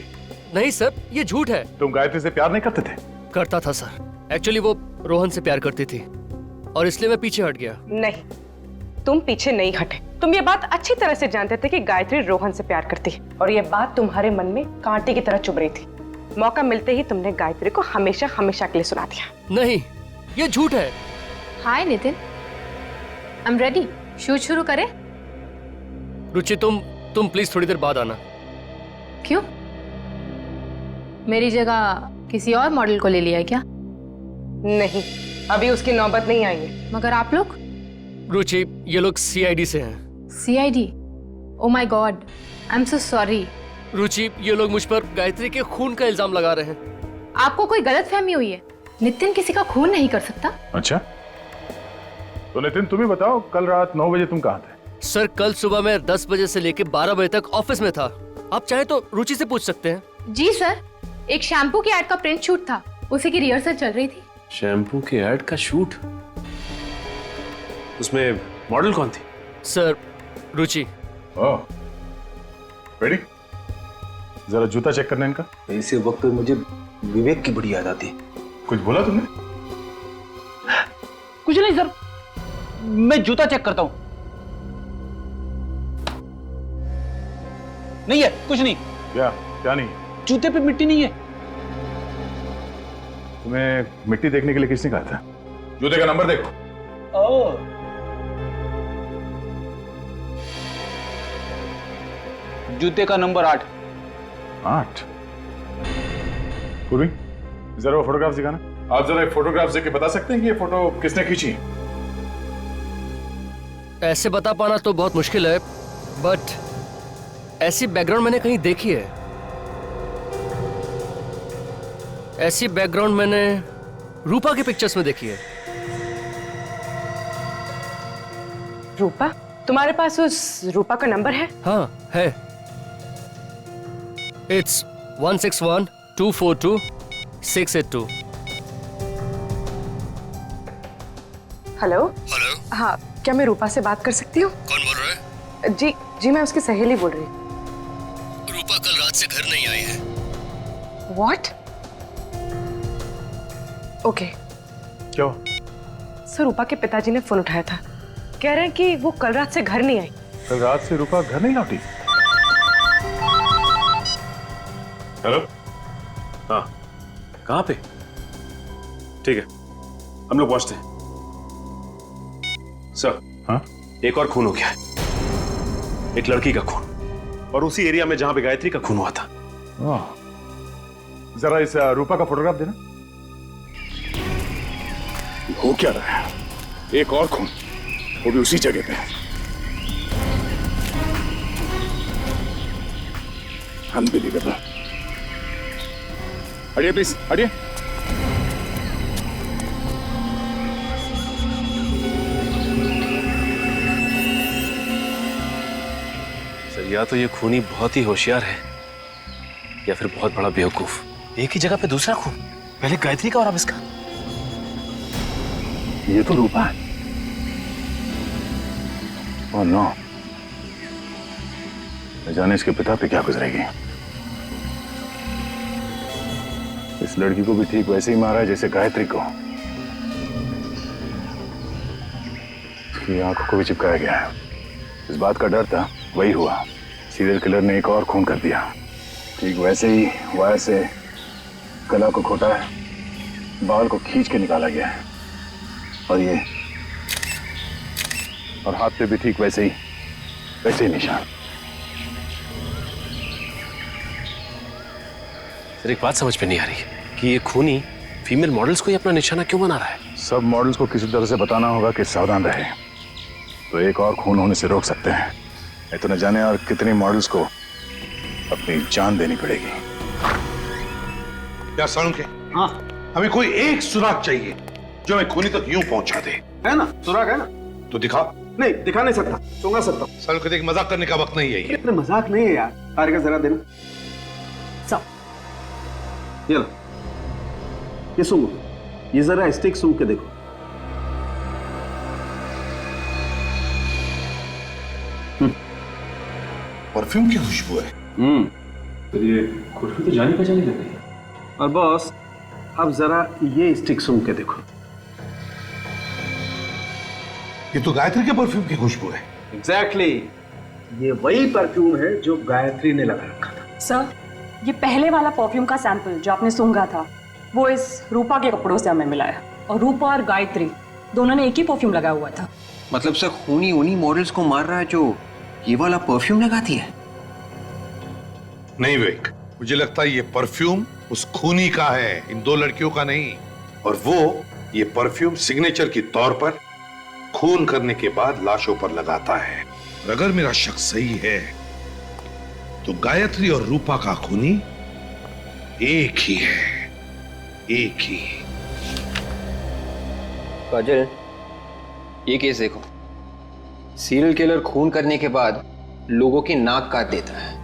नहीं सर, ये झूठ है। तुम गायत्री से प्यार नहीं करते थे? करता था सर। एक्चुअली वो रोहन से प्यार करती थी और इसलिए मैं पीछे हट गया। नहीं, तुम पीछे नहीं हटे। तुम ये बात अच्छी तरह से जानते थे कि गायत्री रोहन से प्यार करती है और ये बात तुम्हारे मन में कांटे की तरह चुभ रही थी। मौका मिलते ही तुमने गायत्री को हमेशा हमेशा के लिए सुना दिया। नहीं, ये झूठ है। Hi Nitin, I am ready. Shoot शुरू करें? रुचि, तुम प्लीज थोड़ी देर बाद आना। क्यों? मेरी जगह किसी और मॉडल को ले लिया है क्या? नहीं, अभी उसकी नौबत नहीं आई है। मगर आप लोग? रुचि, ये लोग सीआईडी से हैं। CID? Oh my god, I am so sorry. Ruchi, ये लोग मुझ पर गायत्री के खून का इल्जाम लगा रहे हैं। आपको कोई गलतफहमी हुई है। नितिन किसी का खून नहीं कर सकता। अच्छा, तो नितिन तुम ही बताओ, कल रात 9 बजे तुम कहाँ थे? सर, कल सुबह मैं 10 बजे से लेकर 12 बजे तक ऑफिस में था। आप चाहे तो रुचि से पूछ सकते हैं। जी सर, एक शैम्पू की एड का प्रिंट शूट था, उसी की रिहर्सल चल रही थी। शैम्पू के एड का शूट? उसमें मॉडल कौन थी? सर, रुचि। ओह, रेडी? जरा जूता चेक करना इनका। ऐसे वक्त पे मुझे विवेक की बड़ी याद आती। कुछ बोला तुमने? कुछ नहीं सर, मैं जूता चेक करता हूं। नहीं है, कुछ नहीं। क्या नहीं? जूते पे मिट्टी नहीं है। तुम्हें मिट्टी देखने के लिए किसने कहा था? जूते का नंबर देखो। जूते का नंबर 8। 8? पूर्वी, जरा वो फोटोग्राफ दिखाना। आप जरा एक फोटोग्राफ देख के बता सकते हैं कि ये फोटो किसने खींची? ऐसे बता पाना तो बहुत मुश्किल है, बट ऐसी बैकग्राउंड मैंने कहीं देखी है। ऐसी बैकग्राउंड मैंने रूपा के पिक्चर्स में देखी है। रूपा? तुम्हारे पास उस रूपा का नंबर है? हाँ है। It's 161-242-682। हेलो? हेलो? हाँ, क्या मैं रूपा से बात कर सकती हूँ? कौन बोल रहा है? जी जी, मैं उसकी सहेली बोल रही हूँ। रूपा कल रात से घर नहीं आई है। What? ओके। क्या? सर, रूपा के पिताजी ने फोन उठाया था, कह रहे हैं कि वो कल रात से घर नहीं आई। कल रात से रूपा घर नहीं लौटी? हेलो? हाँ, कहाँ पे? ठीक है, हम लोग पहुंचते हैं। सर। हाँ? एक और खून हो गया है, एक लड़की का खून, और उसी एरिया में जहां पे गायत्री का खून हुआ था। जरा इस रूपा का फोटोग्राफ देना। हो क्या रहा है? एक और खून, वो भी उसी जगह पे। अनबिलीवेबल। हटिए प्लीज, हटिए। सर, या तो ये खूनी बहुत ही होशियार है, या फिर बहुत बड़ा बेवकूफ। एक ही जगह पे दूसरा खून, पहले गायत्री का और अब इसका। ये तो रूपा है। ओह नो, न जाने इसके पिता पे क्या गुजरेगी। इस लड़की को भी ठीक वैसे ही मारा है जैसे गायत्री को। उसकी आंखों को भी चिपकाया गया है। इस बात का डर था, वही हुआ। सीरियल किलर ने एक और खून कर दिया। ठीक वैसे ही वायर से गला को खोटा है, बाल को खींच के निकाला गया है, और ये और हाथ पे भी ठीक वैसे ही निशान। सर, एक बात समझ में नहीं आ रही कि ये खूनी फीमेल मॉडल्स को ही अपना निशाना क्यों बना रहा है? सब मॉडल्स को किसी तरह से बताना होगा कि सावधान रहे, तो एक और खून होने से रोक सकते हैं। नहीं तो न जाने और कितनी मॉडल्स को अपनी जान देनी पड़ेगी। क्या सालुंखे? हाँ, हमें कोई एक सुराग चाहिए जो हमें खूनी तक यूं पहुंचा दे। है ना, सुराग है ना? तो दिखा। नहीं, दिखा नहीं सकता, सूंघा सकता हूँ। सालुंखे, देख, मजाक करने का वक्त नहीं है ये। इतना मजाक नहीं है यार। तारिका जरा देना। ये लो, ये सूंघो, ये जरा स्टिक सूंघ के देखो। परफ्यूम की खुशबू है। तो ये खुशबू तो जानी पहचानी लग रही है। और बॉस, अब जरा ये स्टिक सूंघ के देखो। ये तो गायत्री के परफ्यूम की खुशबू है। एग्जैक्टली, ये वही परफ्यूम है जो गायत्री ने लगा रखा था। सर, ये पहले वाला परफ्यूम का सैंपल जो आपने सूंघा था, वो इस रूपा के कपड़ों से हमें मिला है, और रूपा और गायत्री दोनों ने एक ही परफ्यूम लगाया हुआ था। मतलब सर, खूनी उन्हीं मॉडल्स को मार रहा है जो ये वाला परफ्यूम लगाती है? नहीं विवेक, मुझे लगता है ये परफ्यूम उस खूनी का है, इन दो लड़कियों का नहीं। और वो ये परफ्यूम सिग्नेचर के तौर पर खून करने के बाद लाशों पर लगाता है। और अगर मेरा शक सही है तो गायत्री और रूपा का खूनी एक ही है, एक ही। काजल, ये केस देखो। सीरियल किलर खून करने के बाद लोगों की नाक काट देता है।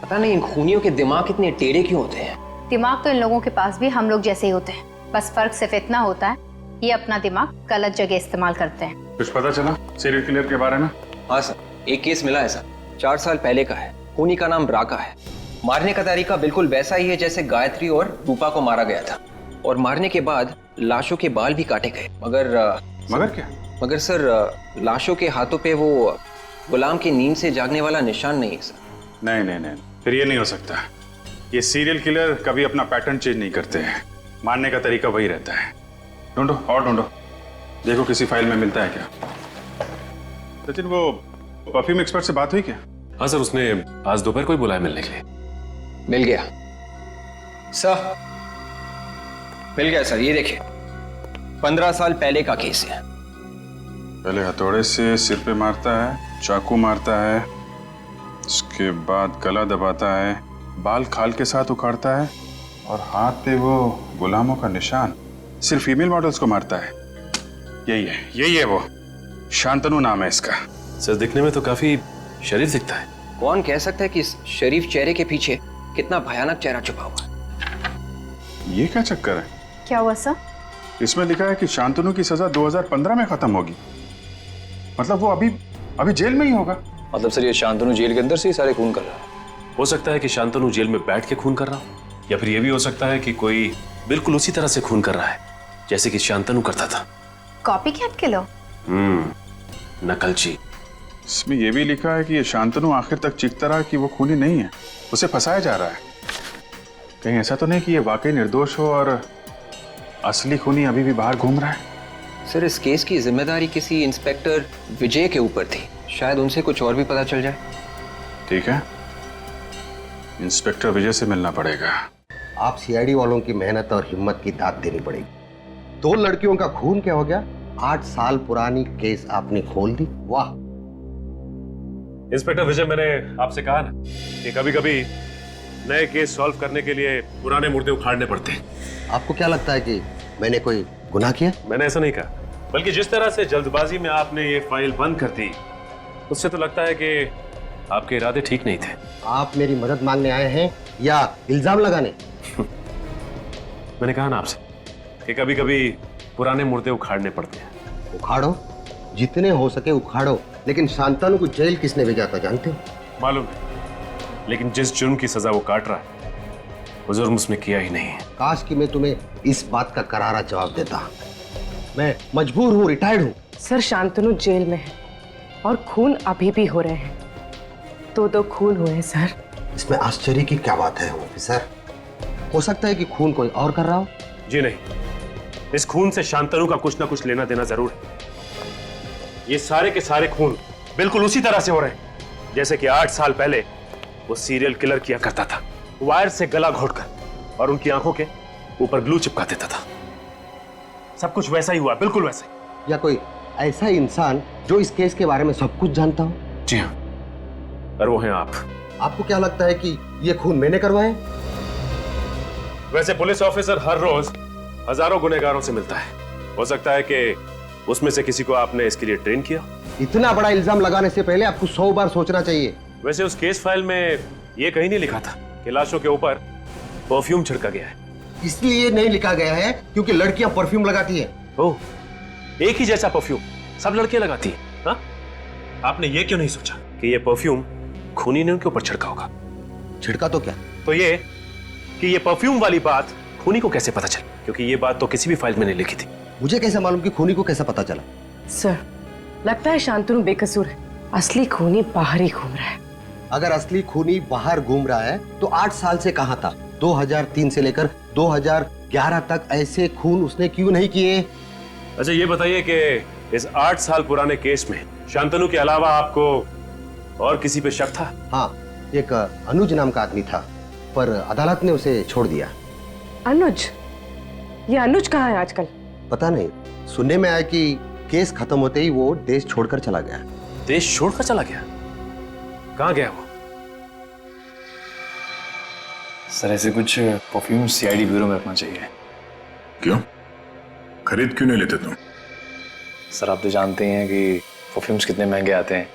पता नहीं इन खूनियों के दिमाग इतने टेढ़े क्यों होते हैं। दिमाग तो इन लोगों के पास भी हम लोग जैसे ही होते हैं, बस फर्क सिर्फ इतना होता है ये अपना दिमाग गलत जगह इस्तेमाल करते हैं। कुछ पता चला सीरियल किलर के बारे में? हाँ सर, एक केस मिला है सर, 4 साल पहले का है। खूनी का नाम राका है। मारने का तरीका बिल्कुल वैसा ही है जैसे गायत्री और रूपा को मारा गया था, और मारने के बाद लाशों के बाल भी काटे गए। मगर क्या? मगर सर, लाशों के हाथों पे वो गुलाम की नींद से जागने वाला निशान नहीं है सर। नहीं, फिर ये नहीं हो सकता। ये सीरियल किलर कभी अपना पैटर्न चेंज नहीं करते हैं, मारने का तरीका वही रहता है। ढूंढो और ढूंढो, देखो किसी फाइल में मिलता है क्या। सचिन, वो परफ्यूम एक्सपर्ट से बात हुई क्या? हाँ सर, उसने आज दोपहर को ही बुलाया मिलने के लिए। मिल गया सर, मिल गया सर। ये देखिए, 15 साल पहले का केस है। पहले हथौड़े से सिर पे मारता है, चाकू मारता है, उसके बाद गला दबाता है, बाल खाल के साथ उखाड़ता है, और हाथ पे वो गुलामों का निशान। सिर्फ फीमेल मॉडल्स को मारता है। यही है वो। शांतनु नाम है इसका। सर, दिखने में तो काफी शरीफ दिखता है। कौन कह सकता है कि इस शरीफ चेहरे के पीछे कितना भयानक चेहरा छुपा हुआ है? ये क्या चक्कर है? क्या हुआ सर? इसमें लिखा है कि शांतनु की सजा 2015 में खत्म होगी। मतलब वो अभी जेल में ही होगा। मतलब सर, ये शांतनु जेल के अंदर से ही सारे खून कर रहा है? हो सकता है कि शांतनु जेल में बैठ के खून कर रहा हो, या फिर यह भी हो सकता है कि कोई बिल्कुल उसी तरह से खून कर रहा है जैसे कि शांतनु करता था। Copy cat kilo. नकलची। इसमें यह भी लिखा है कि ये शांतनु आखिर तक चीखता रहा कि वो खूनी नहीं है, उसे फंसाया जा रहा है। कहीं ऐसा तो नहीं कि ये वाकई निर्दोष हो और असली खूनी अभी भी बाहर घूम रहा है? सर, इस केस की जिम्मेदारी किसी इंस्पेक्टर विजय के ऊपर थी। शायद उनसे कुछ और भी पता चल जाए। ठीक है, इंस्पेक्टर विजय से मिलना पड़ेगा। आप सीआईडी वालों की मेहनत और हिम्मत की दाद देनी पड़ेगी। 2 लड़कियों का खून क्या हो गया? 8 साल पुरानी केस आपने खोल दी। वाह इंस्पेक्टर विजय, मैंने आपसे कहा ना कि कभी कभी नए केस सॉल्व करने के लिए पुराने मुर्दे उखाड़ने पड़ते हैं। आपको क्या लगता है कि मैंने कोई गुनाह किया? मैंने ऐसा नहीं कहा, बल्कि जिस तरह से जल्दबाजी में आपने ये फाइल बंद कर दी, उससे तो लगता है कि आपके इरादे ठीक नहीं थे। आप मेरी मदद मांगने आए हैं या इल्जाम लगाने? मैंने कहा ना आपसे कि कभी कभी पुराने मुर्दे उखाड़ने पड़ते हैं। उखाड़ो, जितने हो सके उखाड़ो, लेकिन शांतनु को जेल किसने भेजा था जानते हो? मालूम है, लेकिन जिस जुर्म की सजा वो काट रहा है वो जुर्म उसने किया ही नहीं है। काश कि मैं तुम्हें इस बात का करारा जवाब देता। मैं मजबूर हूँ, रिटायर्ड हूँ। सर, शांतनु जेल में है और खून अभी भी हो रहे हैं। 2 खून हुए हैं सर। इसमें आश्चर्य की क्या बात है ऑफिसर? हो सकता है कि खून कोई और कर रहा हो। जी नहीं, इस खून से शांतनु का कुछ ना कुछ लेना देना जरूर है। ये सारे के सारे खून बिल्कुल उसी तरह से हो रहे हैं जैसे कि 8 साल पहले वो सीरियल किलर किया करता था, वायर से गला घोटकर और उनकी आंखों के ऊपर ग्लू चिपका देता था। सब कुछ वैसा ही हुआ, बिल्कुल वैसा ही। या कोई ऐसा इंसान जो इस केस के बारे में सब कुछ जानता हो? जी हाँ, और वो हैं आप। आपको क्या लगता है कि ये खून मैंने करवाए? वैसे पुलिस ऑफिसर हर रोज हजारों गुनहगारों से मिलता है। हो सकता है कि उसमें से किसी को आपने इसके लिए ट्रेन किया। इतना बड़ा इल्जाम लगाने से पहले आपको 100 बार सोचना चाहिए। वैसे उस केस फाइल में यह कहीं नहीं लिखा था कि लाशों के ऊपर परफ्यूम छिड़का गया है। इसलिए नहीं लिखा गया है क्योंकि लड़कियां परफ्यूम लगाती हैं। ओह, एक ही जैसा परफ्यूम सब लड़कियां लगाती हैं। हाँ? आपने ये क्यों नहीं सोचा कि ये परफ्यूम खूनी ने उनके ऊपर छिड़का होगा? छिड़का तो क्या? तो ये कि ये परफ्यूम वाली बात खूनी को कैसे पता चली? क्योंकि ये बात तो किसी भी फाइल में नहीं लिखी थी। मुझे कैसे मालूम कि खूनी को कैसा पता चला? सर, लगता है शांतनु बेकसूर है। असली खूनी बाहर ही घूम रहा है। अगर असली खूनी बाहर घूम रहा है तो 8 साल से कहां था? 2003 से लेकर 2011 तक ऐसे खून उसने क्यों नहीं किए? अच्छा, ये बताइए कि इस 8 साल पुराने केस में शांतनु के अलावा आपको और किसी पे शक था? हाँ, एक अनुज नाम का आदमी था, पर अदालत ने उसे छोड़ दिया। अनुज? ये अनुज कहाँ है आजकल? पता नहीं, सुनने में आया कि केस खत्म होते ही वो देश छोड़कर चला गया। देश छोड़कर चला गया? कहाँ गया वो? सर, ऐसे कुछ परफ्यूम सीआईडी ब्यूरो में रखना चाहिए। क्यों? खरीद क्यों नहीं लेते तुम? सर, आप तो जानते हैं कि परफ्यूम्स कितने महंगे आते हैं।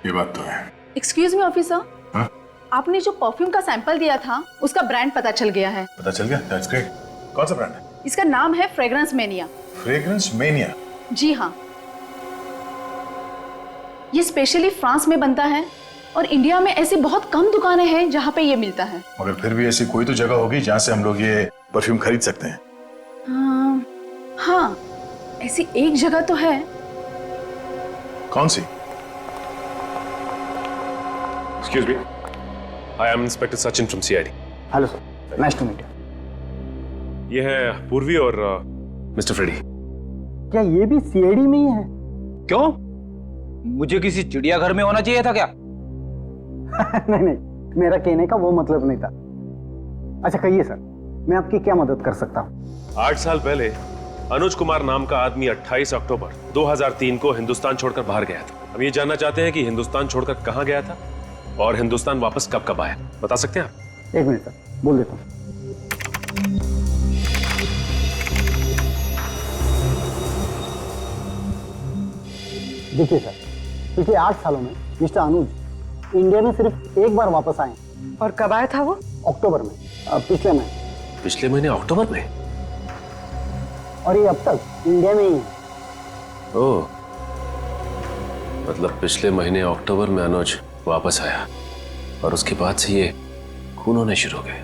ये बात तो है। एक्सक्यूज मी ऑफिसर, हाँ? आपने जो परफ्यूम का सैंपल दिया था उसका ब्रांड पता चल गया है। पता चल गया? That's great. कौन सा ब्रांड है? इसका नाम है फ्रेग्रेंस मेनिया। Fragrance mania? जी हाँ, ये स्पेशली फ्रांस में बनता है और इंडिया में ऐसी बहुत कम दुकानें हैं जहाँ पे ये मिलता है। मगर फिर भी ऐसी कोई तो जगह होगी जहाँ से हम लोग ये परफ्यूम खरीद सकते हैं। हाँ, ऐसी एक जगह तो है। कौन सी? Excuse me. I am Inspector Sachin from CID. Hello sir, nice to meet you. ये है पूर्वी और मिस्टर फ्रेडी। क्या ये भी सीआईडी में ही है? क्यों? मुझे किसी चिड़ियाघर में होना चाहिए था क्या? नहीं नहीं, मेरा कहने का वो मतलब नहीं था। अच्छा कहिए सर, मैं आपकी क्या मदद कर सकता हूँ? 8 साल पहले अनुज कुमार नाम का आदमी 28 अक्टूबर 2003 को हिंदुस्तान छोड़कर बाहर गया था। हम ये जानना चाहते हैं कि हिंदुस्तान छोड़कर कहाँ गया था और हिंदुस्तान वापस कब कब आया। बता सकते हैं आप? एक मिनट सर, बोल देता हूँ। देखिए सर, पिछले 8 सालों में मिस्टर अनुज इंडिया में सिर्फ एक बार वापस आए। और कब आया था वो? अक्टूबर में, पिछले महीने। पिछले महीने अक्टूबर में? और ये अब तक इंडिया में ही है। ओह, मतलब पिछले महीने अक्टूबर में अनुज वापस आया और उसके बाद से ये खून होने शुरू हो गए।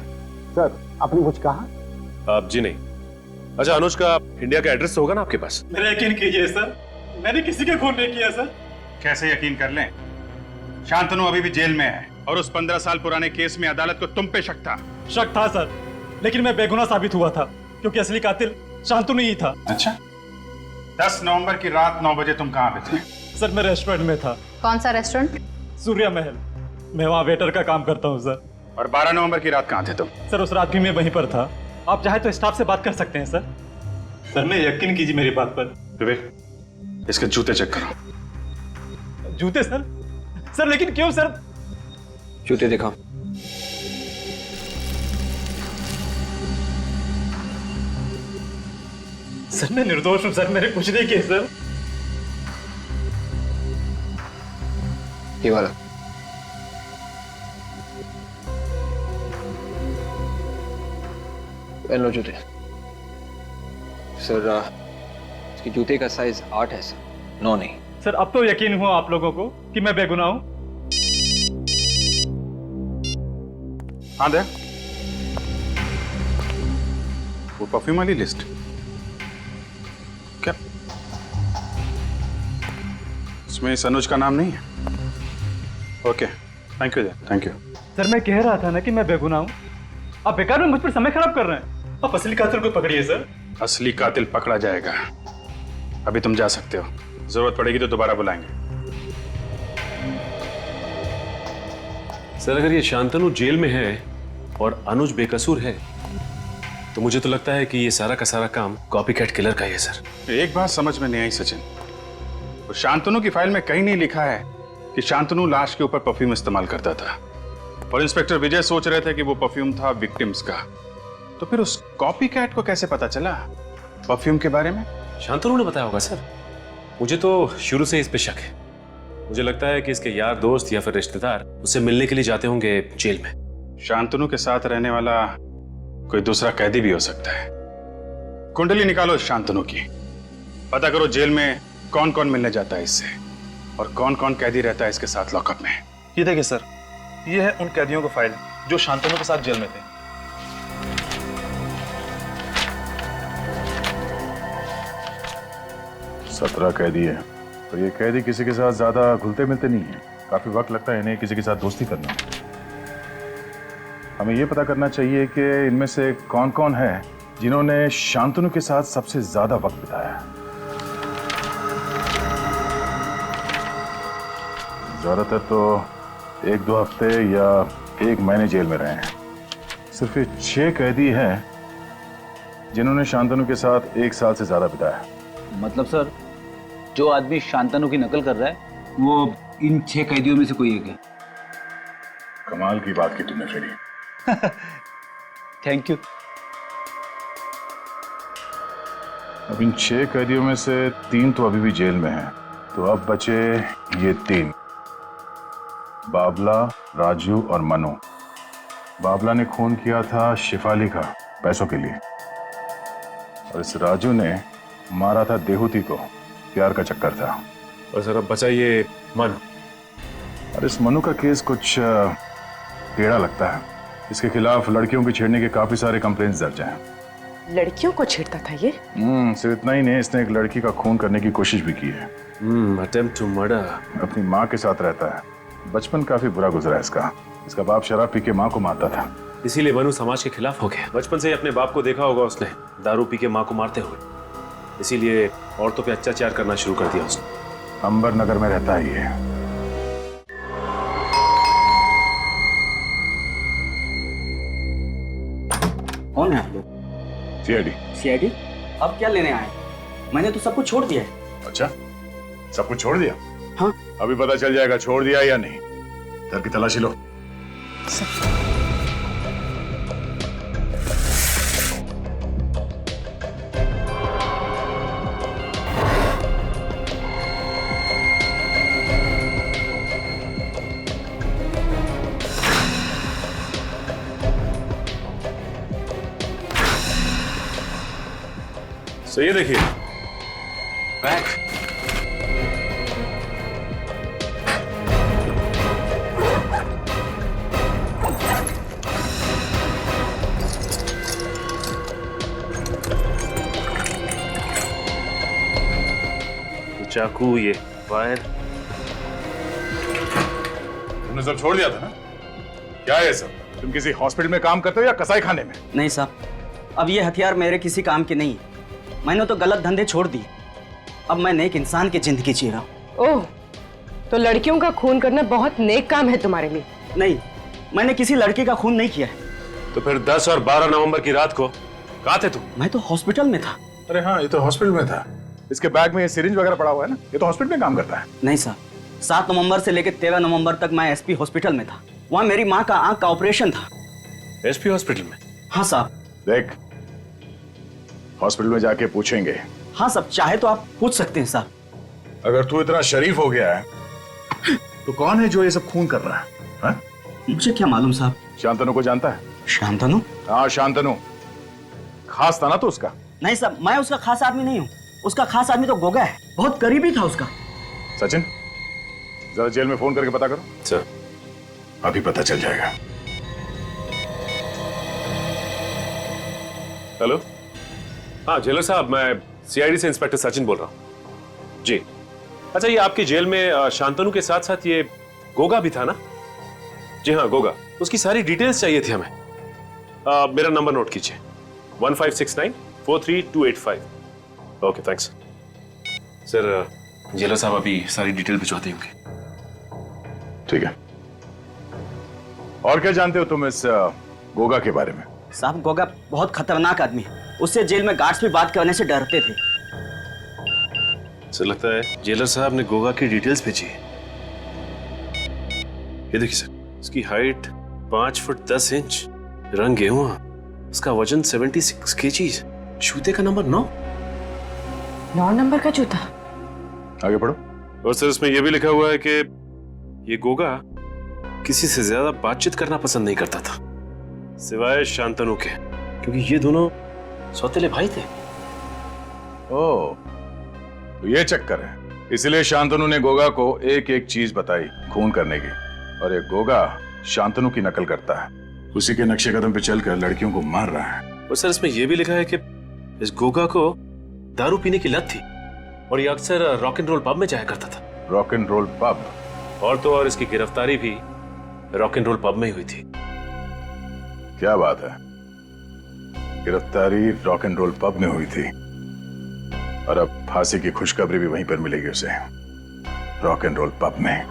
सर आपने कुछ कहा? आप जी नहीं। अच्छा, अनुज का इंडिया का एड्रेस तो होगा ना आपके पास? मेरा यकीन कीजिए सर, मैंने किसी के खून नहीं किया सर। कैसे यकीन कर लें? शांतनु अभी भी जेल में है और उस 15 साल पुराने केस में अदालत को तुम पे शक था। शक था सर, लेकिन मैं बेगुनाह साबित हुआ था क्योंकि असली कातिल शांतनु ही था। अच्छा, 10 नवंबर की रात 9 बजे तुम कहाँ पे थे? सर मैं रेस्टोरेंट में था। कौन सा रेस्टोरेंट? सूर्या महल। मैं वहाँ वेटर का काम करता हूँ सर। और 12 नवंबर की रात कहाँ थे तुम? सर उस रात भी मैं वहीं पर था। आप चाहे तो स्टाफ से बात कर सकते हैं सर। सर मैं यकीन कीजिए मेरी बात पर। विवेक, इसके जूते चेक करो। जूते सर? सर लेकिन क्यों सर? जूते दिखाओ। सर मैं निर्दोष हूं सर, मैंने कुछ नहीं किया सर। ये वाला। पहन लो जूते। सर इसके जूते का साइज 8 है सर, 9 नहीं। सर अब तो यकीन हुआ आप लोगों को कि मैं बेगुनाह हूं। हाँ दे वो परफ्यूम वाली लिस्ट। क्या इसमें इस अनुज का नाम नहीं है? Okay, thank you, thank you. Sir मैं कह रहा था ना कि मैं बेगुनाह हूं। आप बेकार में मुझ पर समय खराब कर रहे हैं। आप असली कातिल को पकड़िए सर। असली कातिल पकड़ा जाएगा। अभी तुम जा सकते हो, जरूरत पड़ेगी तो दोबारा बुलाएंगे। सर अगर ये शांतनु जेल में है और अनुज बेकसूर है तो मुझे तो लगता है कि ये सारा का सारा काम कॉपीकैट किलर का ही है सर। एक बात समझ में नहीं आई सचिन, तो शांतनु की फाइल में कहीं नहीं लिखा है कि शांतनु लाश के ऊपर परफ्यूम इस्तेमाल करता था और इंस्पेक्टर विजय सोच रहे थे कि वो परफ्यूम था विक्टिम्स का। तो फिर उस कॉपीकैट को कैसे पता चला परफ्यूम के बारे में? शांतनु ने बताया होगा सर। मुझे तो शुरू से इस पे शक है। मुझे लगता है कि इसके यार दोस्त या फिर रिश्तेदार उससे मिलने के लिए जाते होंगे जेल में। शांतनु के साथ रहने वाला कोई दूसरा कैदी भी हो सकता है। कुंडली निकालो शांतनु की, पता करो जेल में कौन कौन मिलने जाता है इससे और कौन कौन कैदी रहता है इसके साथ लॉकअप में। ये देखिए सर, ये है उन कैदियों का फाइल जो शांतनु के साथ जेल में थे। सत्रह कैदी है और ये कैदी किसी के साथ ज्यादा घुलते मिलते नहीं है। काफी वक्त लगता है इन्हें किसी के साथ दोस्ती करना। हमें ये पता करना चाहिए कि इनमें से कौन कौन है जिन्होंने शांतनु के साथ सबसे ज्यादा वक्त बिताया। ज्यादातर तो 1-2 हफ्ते या 1 महीने जेल में रहे हैं। सिर्फ 6 कैदी हैं जिन्होंने शांतनु के साथ 1 साल से ज्यादा बिताया। मतलब सर, जो आदमी शांतनु की नकल कर रहा है वो इन 6 कैदियों में से कोई एक है। कमाल की बात की तुमने फेरी। Thank you. अब इन 6 कैदियों में से 3 तो अभी भी जेल में हैं, तो अब बचे ये 3, बाबला, राजू और मनु। बाबला ने खून किया था शिफाली का पैसों के लिए और इस राजू ने मारा था देहूती को, प्यार का चक्कर था। और सर अब बचा ये मनु। और इस मनु का केस कुछ टेढ़ा लगता है। इसके खिलाफ लड़कियों की छेड़ने के काफी सारे कंप्लेंट्स दर्ज हैं। लड़कियों को छेड़ता था ये? सिर्फ इतना ही नहीं, इसने एक लड़की का खून करने की कोशिश भी की है। Attempt to murder. अपनी माँ के साथ रहता है। बचपन काफी बुरा गुजरा है इसका। इसका बाप शराब पी के माँ को मारता था, इसीलिए मनु समाज के खिलाफ हो गया। बचपन से ही अपने बाप को देखा होगा उसने दारू पी के माँ को मारते हुए, इसीलिए औरतों पे अत्याचार करना शुरू कर दिया उसने। अंबर नगर में रहता है ये। कौन है आप लोग? सीआईडी। सीआईडी? अब क्या लेने आए? मैंने तो सब कुछ छोड़ दिया है। अच्छा, सब कुछ छोड़ दिया? हाँ। अभी पता चल जाएगा छोड़ दिया या नहीं। घर की तलाशी लो। सो ये देखिए बैग। चाकू, ये वायर। तुमने सब छोड़ दिया था ना? क्या है सब? तुम किसी हॉस्पिटल में काम करते हो या कसाई खाने में? नहीं साहब, अब ये हथियार मेरे किसी काम के नहीं है। मैंने तो गलत धंधे छोड़ दिए। अब मैं नेक इंसान की जिंदगी जी रहा हूँ। ओह, तो लड़कियों का खून करना बहुत नेक काम है तुम्हारे लिए? नहीं, मैंने किसी लड़की का खून नहीं किया है। तो फिर 10 और 12 नवंबर की रात को कहाँ थे तुम? मैं तो हॉस्पिटल में था। अरे हाँ, ये तो हॉस्पिटल में था। इसके बैग में ये सिरिंज वगैरह पड़ा हुआ है ना, ये तो हॉस्पिटल में काम करता है। नहीं साहब, 7 नवंबर से लेकर 13 नवंबर तक मैं एसपी हॉस्पिटल में था। वहाँ मेरी माँ का आंख का ऑपरेशन था। एसपी हॉस्पिटल में? हाँ साहब। देख, हॉस्पिटल में जाके पूछेंगे। हाँ साहब, चाहे तो आप पूछ सकते हैं साहब। अगर तू इतना शरीफ हो गया है तो कौन है जो ये सब खून कर रहा है? हा? मुझे क्या मालूम साहब। शांतनु को जानता है? शांतनु? हाँ, शांतनु। खास था ना तो उसका? नहीं साहब, मैं उसका खास आदमी नहीं हूँ। उसका खास आदमी तो गोगा है, बहुत करीबी था उसका। सचिन, जरा जेल में फोन करके पता करो। सर, अभी पता चल जाएगा। हेलो, हाँ जेलर साहब, मैं सीआईडी से इंस्पेक्टर सचिन बोल रहा हूँ जी। अच्छा, ये आपकी जेल में शांतनु के साथ साथ ये गोगा भी था ना? जी हाँ, गोगा। उसकी सारी डिटेल्स चाहिए थी हमें। मेरा नंबर नोट कीजिए, 1569432285। Okay, thanks sir. जेलर साहब अभी सारी डिटेल भिजवाते होंगे। ठीक है। और क्या जानते हो तुम इस गोगा के बारे में? साहब, गोगा बहुत खतरनाक आदमी है। उससे जेल में गार्ड्स भी बात करने से डरते थे। सर, लगता है जेलर साहब ने गोगा की डिटेल्स भेजी है। ये देखिए सर, इसकी हाइट 5 फुट 10 इंच, रंग गेहुआ, उसका वजन 76 kg, जूते का नंबर 9 नंबर का जूता। आगे पढ़ो। और सर, इसमें यह भी लिखा हुआ है कि ये गोगा किसी से ज्यादा बातचीत करना पसंद नहीं करता था सिवाय शांतनु के, क्योंकि ये दोनों सौतेले भाई थे। ओह, तो ये चक्कर है। इसलिए शांतनु ने गोगा को एक एक चीज बताई खून करने की, और ये गोगा शांतनु की नकल करता है। उसी के नक्शे कदम पे चलकर लड़कियों को मार रहा है। और सर, इसमें यह भी लिखा है कि इस गोगा को दारू पीने की लत थी और ये अक्सर रॉक एंड रोल पब में जाया करता था। Rock and roll pub? और तो और इसकी गिरफ्तारी भी रॉक एंड रोल पब में ही हुई थी। क्या बात है, गिरफ्तारी रॉक एंड रोल पब में हुई थी, और अब फांसी की खुशखबरी भी वहीं पर मिलेगी उसे, रॉक एंड रोल पब में।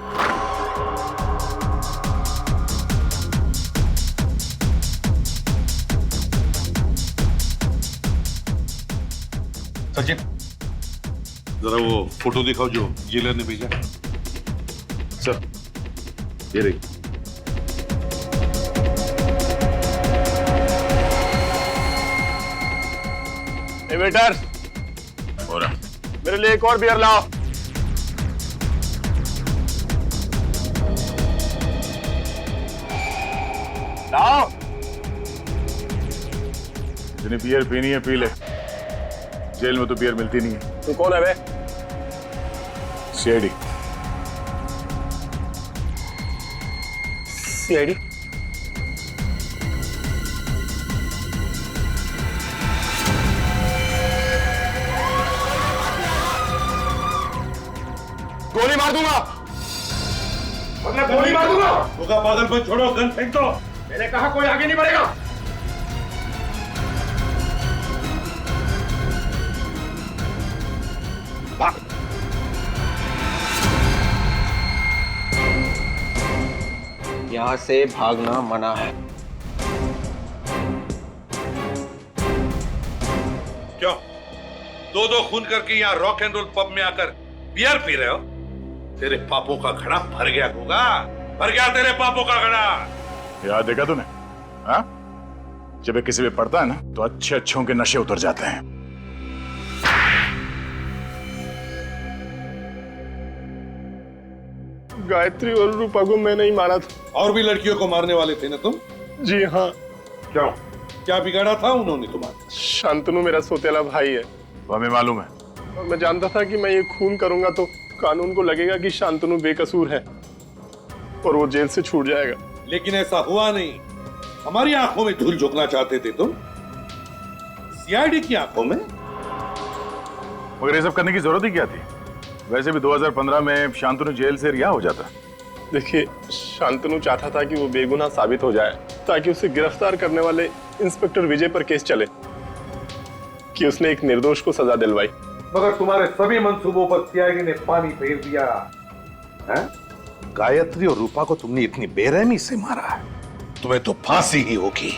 सचिन, जरा वो फोटो दिखाओ जो जेलर ने भेजा। सर, ये देखिए। वेटर, मेरे लिए एक और बियर लाओ। लाओ, जितनी बियर पीनी है पी ले। जेल में तो बियर मिलती नहीं है। तू कौन है बे? सीआईडी। सीआईडी? गोली मार दूंगा, वरना गोली मार दूंगा। होगा पागलपन छोड़ो, गन फेंक दो। मैंने कहा कोई आगे नहीं बढ़ेगा। भाग। यहां से भागना मना है। क्यों? दो खून करके यहाँ रॉक एंड रोल पब में आकर बियर पी रहे हो? तेरे पापों का घड़ा भर गया होगा, भर गया तेरे पापों का घड़ा। याद देखा तूने? हाँ? जब ये किसी पे पड़ता है ना तो अच्छे अच्छों के नशे उतर जाते हैं। गायत्री और रूपा को मैंने ही मारा था। और भी लड़कियों को मारने वाले थे ना तुम? जी हाँ। क्यों? क्या बिगाड़ा था उन्होंने तुम्हारा? शांतनु मेरा सौतेला भाई है। तो हमें मालूम है। और मैं जानता था कि मैं ये खून करूंगा तो कानून को लगेगा कि शांतनु बेकसूर है और वो जेल से छूट जाएगा। लेकिन ऐसा हुआ नहीं। हमारी आंखों में धूल झोंकना चाहते थे तुम, सीआईडी की आंखों में। मगर ये सब करने की जरूरत ही क्या थी? वैसे भी 2015 में शांतनु जेल से रिहा हो जाता। देखिए, शांतनु चाहता था कि वो बेगुनाह साबित हो जाए ताकि उसे गिरफ्तार करने वाले इंस्पेक्टर विजय पर केस चले कि उसने एक निर्दोष को सजा दिलवाई। मगर तुम्हारे सभी मंसूबों पर सीआईडी ने पानी फेर दिया है? गायत्री और रूपा को तुमने इतनी बेरहमी से मारा है, तुम्हें तो फांसी ही होगी।